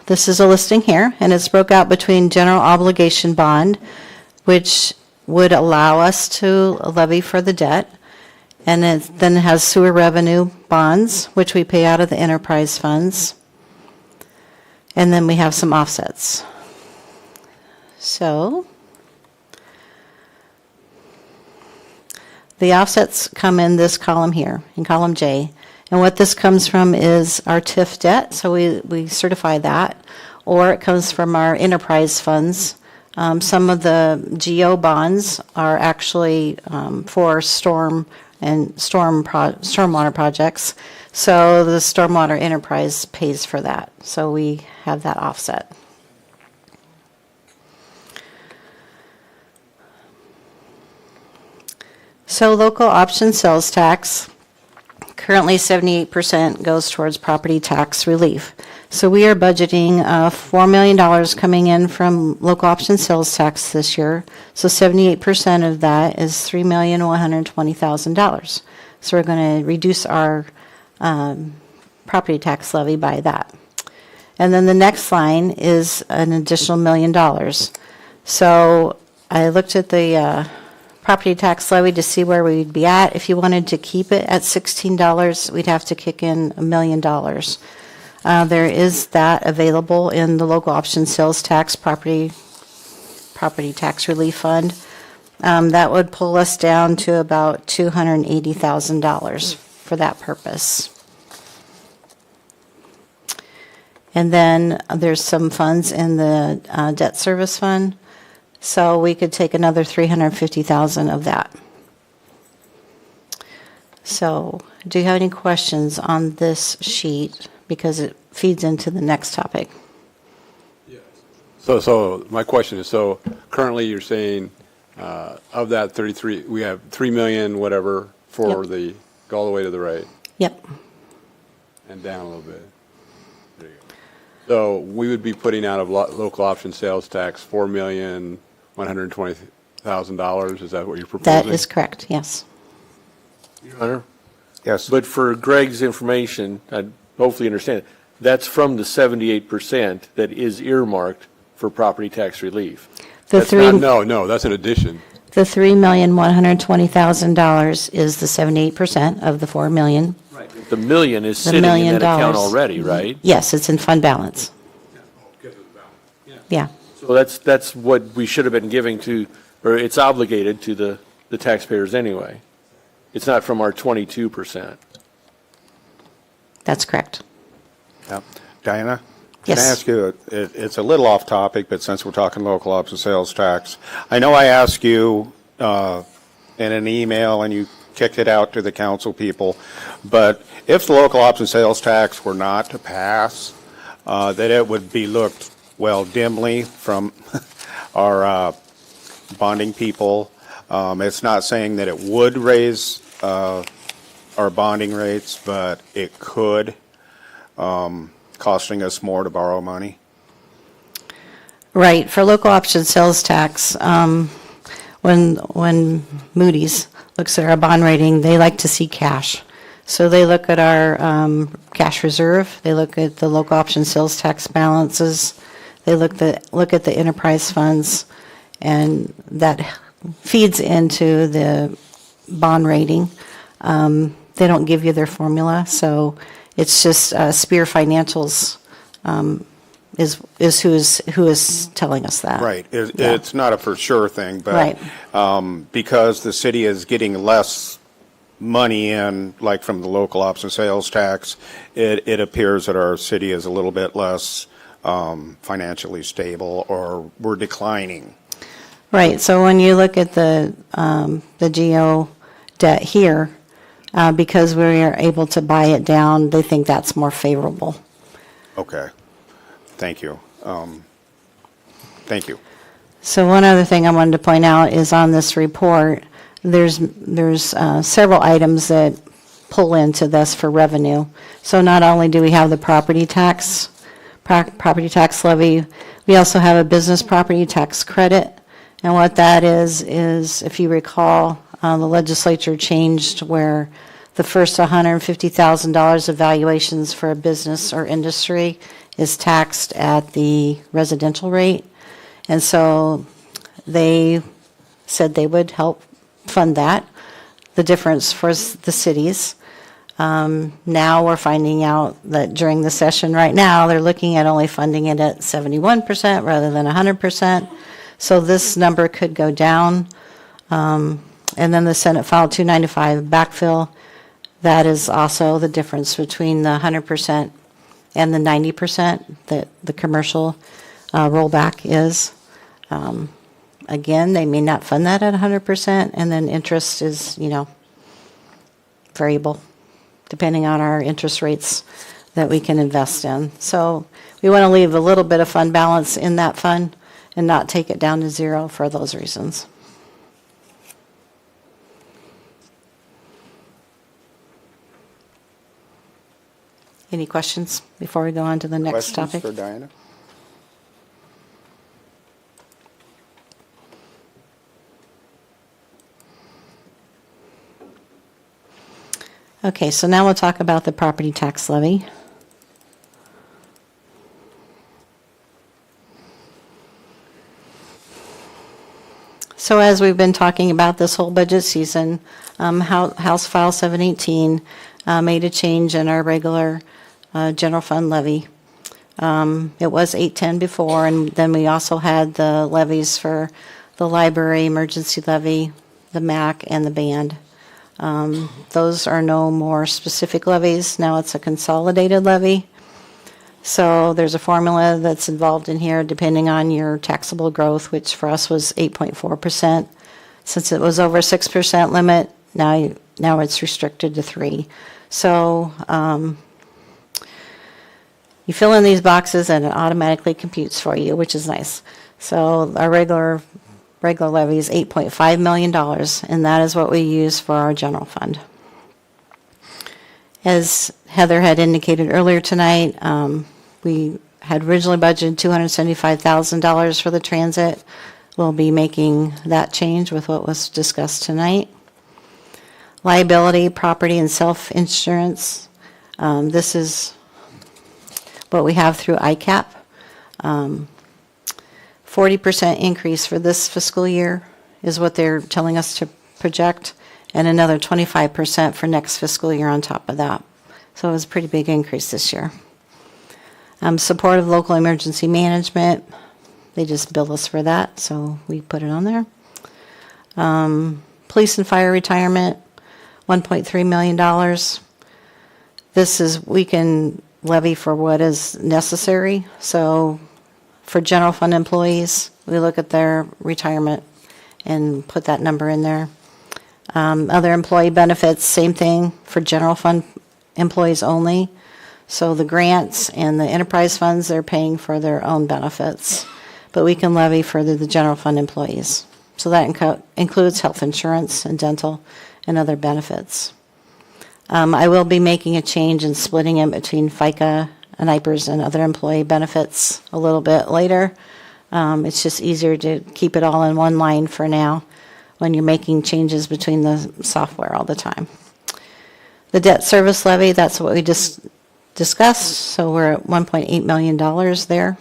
this is a listing here, and it's broke out between general obligation bond, which would allow us to levy for the debt, and then it has sewer revenue bonds, which we pay out of the enterprise funds. And then we have some offsets. So the offsets come in this column here, in column J. And what this comes from is our TIF debt, so we certify that, or it comes from our enterprise funds. Some of the GO bonds are actually for stormwater projects, so the stormwater enterprise pays for that. So we have that offset. So local option sales tax, currently 78% goes towards property tax relief. So we are budgeting $4 million coming in from local option sales tax this year. So 78% of that is $3,120,000. So we're going to reduce our property tax levy by that. And then the next line is an additional $1 million. So I looked at the property tax levy to see where we'd be at. If you wanted to keep it at $16, we'd have to kick in $1 million. There is that available in the local option sales tax property tax relief fund. That would pull us down to about $280,000 for that purpose. And then there's some funds in the debt service fund, so we could take another $350,000 of that. So, do you have any questions on this sheet? Because it feeds into the next topic. So my question is, so currently you're saying of that 33, we have 3 million whatever for Yep. the, go all the way to the right Yep, and down a little bit. There you go. So we would be putting out of local option sales tax $4,120,000. Is that what you're proposing? that is correct, yes. Your Honor? Yes. But for Greg's information, I hopefully understand, that's from the 78% that is earmarked for property tax relief. The No, that's an addition. The $3,120,000 is the 78% of the $4 million. The million is The sitting in million that account dollars. already, right? Yes, it's in fund balance. Yeah, So that's what we should have been giving to, or it's obligated to the taxpayers anyway. It's not from our 22%. that's correct. Yeah. Diana? Yes. Can I ask you, it's a little off topic, but since we're talking local option sales tax, I know I asked you in an email and you kicked it out to the council people, but if the local option sales tax were not to pass, that it would be looked, well, dimly from our bonding people. It's not saying that it would raise our bonding rates, but it could, costing us more to borrow money. Right, for local option sales tax, when Moody's looks at our bond rating, they like to see cash. So they look at our cash reserve, they look at the local option sales tax balances, they look at the enterprise funds, and that feeds into the bond rating. They don't give you their formula, so it's just Spear Financials is who is telling us that. Right. Yeah. It's not a for sure thing, but Right. because the city is getting less money in, like from the local option sales tax, it appears that our city is a little bit less financially stable, or we're declining. Right, so when you look at the GO debt here, because we are able to buy it down, they think that's more favorable. Okay, thank you. Thank you. So one other thing I wanted to point out is on this report, there's several items that pull into this for revenue. So not only do we have the property tax levy, we also have a business property tax credit. And what that is if you recall, the legislature changed where the first $150,000 of valuations for a business or industry is taxed at the residential rate. And so they said they would help fund that, the difference for the cities. Now we're finding out that during the session right now, they're looking at only funding it at 71% rather than 100%. So this number could go down. And then the Senate File 295 backfill, that is also the difference between the 100% and the 90% that the commercial rollback is. Again, they may not fund that at 100%, and then interest is, variable, depending on our interest rates that we can invest in. So we want to leave a little bit of fund balance in that fund and not take it down to zero for those reasons. Any questions before we go on to the next topic? Questions for Diana? Okay, so now we'll talk about the property tax levy. So as we've been talking about this whole budget season, House File 718 made a change in our regular general fund levy. It was 810 before, and then we also had the levies for the library, emergency levy, the MAC, and the band. Those are no more specific levies. Now it's a consolidated levy. So there's a formula that's involved in here depending on your taxable growth, which for us was 8.4%. Since it was over 6% limit, now it's restricted to 3%. So you fill in these boxes and it automatically computes for you, which is nice. So our regular levy is $8.5 million, and that is what we use for our general fund. As Heather had indicated earlier tonight, we had originally budgeted $275,000 for the transit. We'll be making that change with what was discussed tonight. Liability, property, and self-insurance. This is what we have through ICAP. 40% increase for this fiscal year is what they're telling us to project, and another 25% for next fiscal year on top of that. So it was a pretty big increase this year. Support of local emergency management, they just bill us for that, so we put it on there. Police and fire retirement, $1.3 million. This is, we can levy for what is necessary. So for general fund employees, we look at their retirement and put that number in there. Other employee benefits, same thing for general fund employees only. So the grants and the enterprise funds, they're paying for their own benefits, but we can levy for the general fund employees. So that includes health insurance and dental and other benefits. I will be making a change and splitting it between FICA and IPERS and other employee benefits a little bit later. It's just easier to keep it all in one line for now when you're making changes between the software all the time. The debt service levy, that's what we just discussed, so we're at $1.8 million there.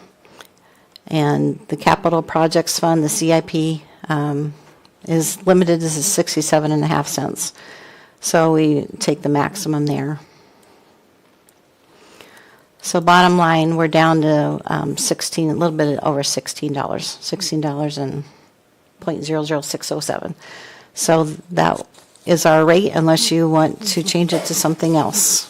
And the capital projects fund, the CIP, is limited to 67.5 cents. So we take the maximum there. So bottom line, we're down to a little bit over $16 and 0.00607. So that is our rate unless you want to change it to something else.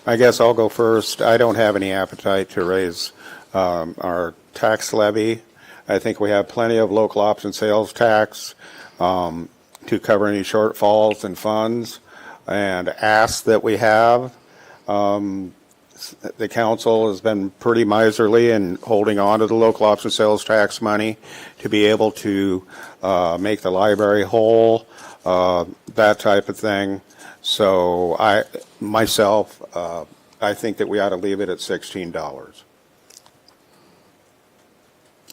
I guess I'll go first. I don't have any appetite to raise our tax levy. I think we have plenty of local option sales tax to cover any shortfalls in funds and asks that we have. The council has been pretty miserly in holding on to the local option sales tax money to be able to make the library whole, that type of thing. So I think that we ought to leave it at $16.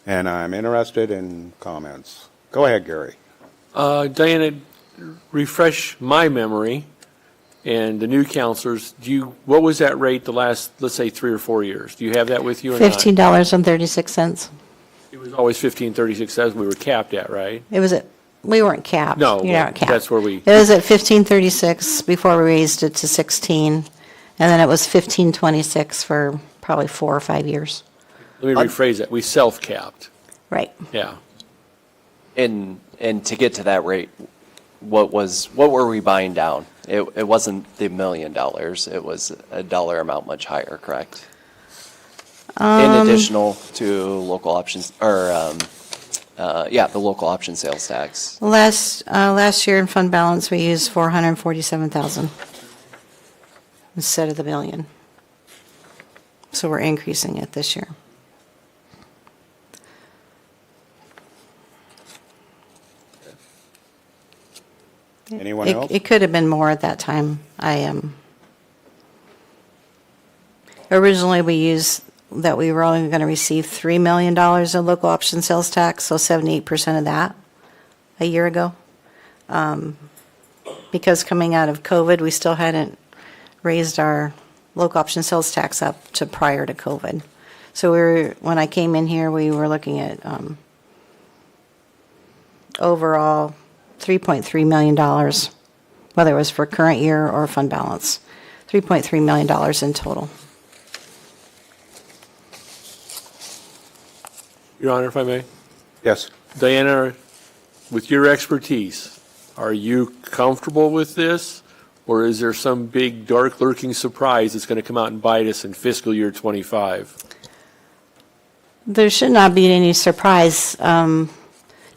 And I'm interested in comments. Go ahead, Gary. Diana, refresh my memory and the new counselors. What was that rate the last, let's say, 3 or 4 years? Do you have that with you or not? $15.36. It was always 15.36 as we were capped at, right? We weren't capped. No, You're not capped. that's where we. It was at 15.36 before we raised it to 16, and then it was 15.26 for probably 4 or 5 years. Let me rephrase that. We self-capped. Right. Yeah. And to get to that rate, what were we buying down? It wasn't the $1 million. It was a dollar amount much higher, correct? In additional to local options, or the local option sales tax. Last year in fund balance, we used $447,000 instead of the $1 million. So we're increasing it this year. Anyone else? It could have been more at that time. Originally, we used that we were only going to receive $3 million in local option sales tax, so 78% of that a year ago. Because coming out of COVID, we still hadn't raised our local option sales tax up to prior to COVID. So when I came in here, we were looking at overall $3.3 million, whether it was for current year or fund balance. $3.3 million in total. Your Honor, if I may. Yes. Diana, with your expertise, are you comfortable with this? Or is there some big, dark, lurking surprise that's going to come out and bite us in fiscal year '25? There should not be any surprise.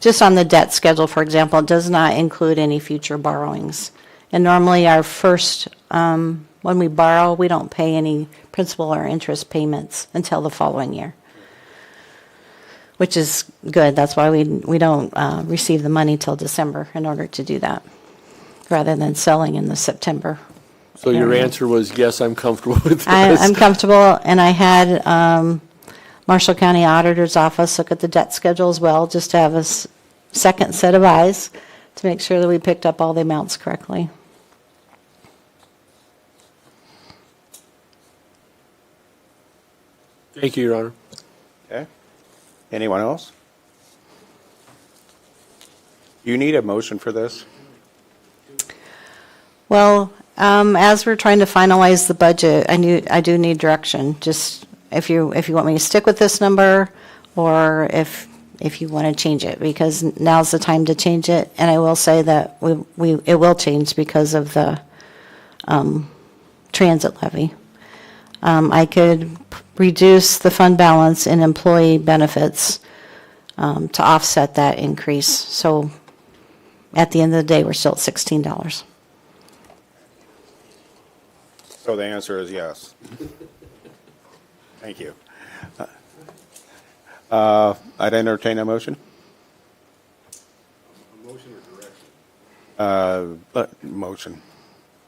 Just on the debt schedule, for example, it does not include any future borrowings. And normally our first, when we borrow, we don't pay any principal or interest payments until the following year, which is good. That's why we don't receive the money till December in order to do that, rather than selling in the September. So your answer was, yes, I'm comfortable with this. I'm comfortable, and I had Marshall County Auditor's Office look at the debt schedule as well, just to have a second set of eyes to make sure that we picked up all the amounts correctly. Thank you, Your Honor. Okay. Anyone else? You need a motion for this? Well, as we're trying to finalize the budget, I do need direction. Just if you want me to stick with this number, or if you want to change it, because now's the time to change it. And I will say that it will change because of the transit levy. I could reduce the fund balance in employee benefits to offset that increase. So at the end of the day, we're still at $16. So the answer is yes. Thank you. I'd entertain a motion. A motion or direction? Motion.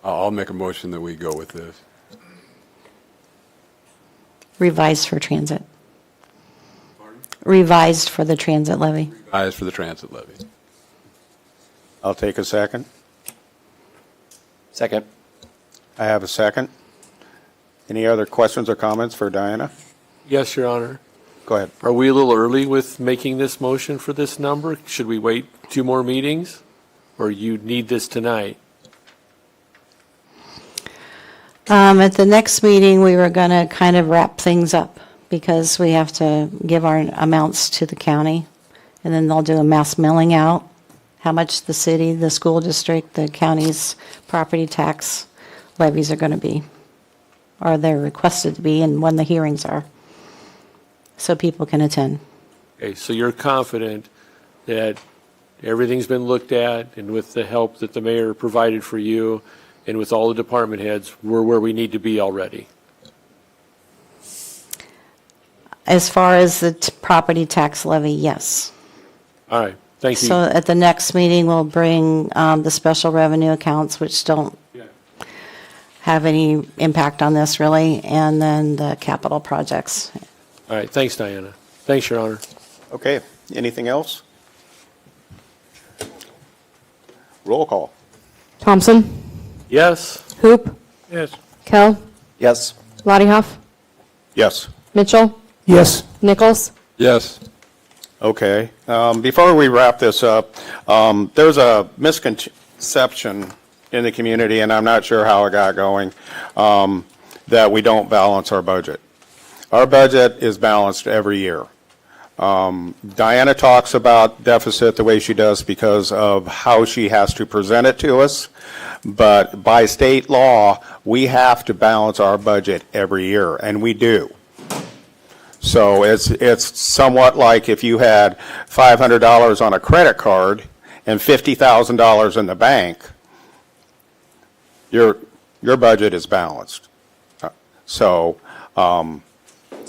I'll make a motion that we go with this. Revised for transit. Revised for the transit levy. Ayes for the transit levy. I'll take a second. Second. I have a second. Any other questions or comments for Diana? Yes, Your Honor. Go ahead. Are we a little early with making this motion for this number? Should we wait 2 more meetings? Or you need this tonight? At the next meeting, we were going to kind of wrap things up because we have to give our amounts to the county, and then they'll do a mass mailing out, how much the city, the school district, the county's property tax levies are going to be, or they're requested to be, and when the hearings are, so people can attend. Okay, so you're confident that everything's been looked at, and with the help that the mayor provided for you, and with all the department heads, we're where we need to be already? As far as the property tax levy, yes. All right, thank you. So at the next meeting, we'll bring the special revenue accounts, which don't have any impact on this really, and then the capital projects. All right, thanks, Diana. Thanks, Your Honor. Okay, anything else? Roll call. Thompson, Yes? Hoop, Yes. Kell, Yes. Lottiehoff, Yes. Mitchell, Yes. Nichols. Yes. Okay. Before we wrap this up, there's a misconception in the community, and I'm not sure how it got going, that we don't balance our budget. Our budget is balanced every year. Diana talks about deficit the way she does because of how she has to present it to us, but by state law, we have to balance our budget every year, and we do. So it's somewhat like if you had $500 on a credit card and $50,000 in the bank, your budget is balanced. So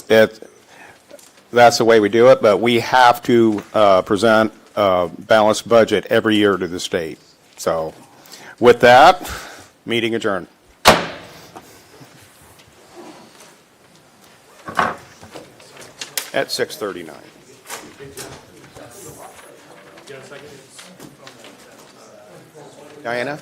that's the way we do it, but we have to present a balanced budget every year to the state. So with that, meeting adjourned. At 6:39. Diana?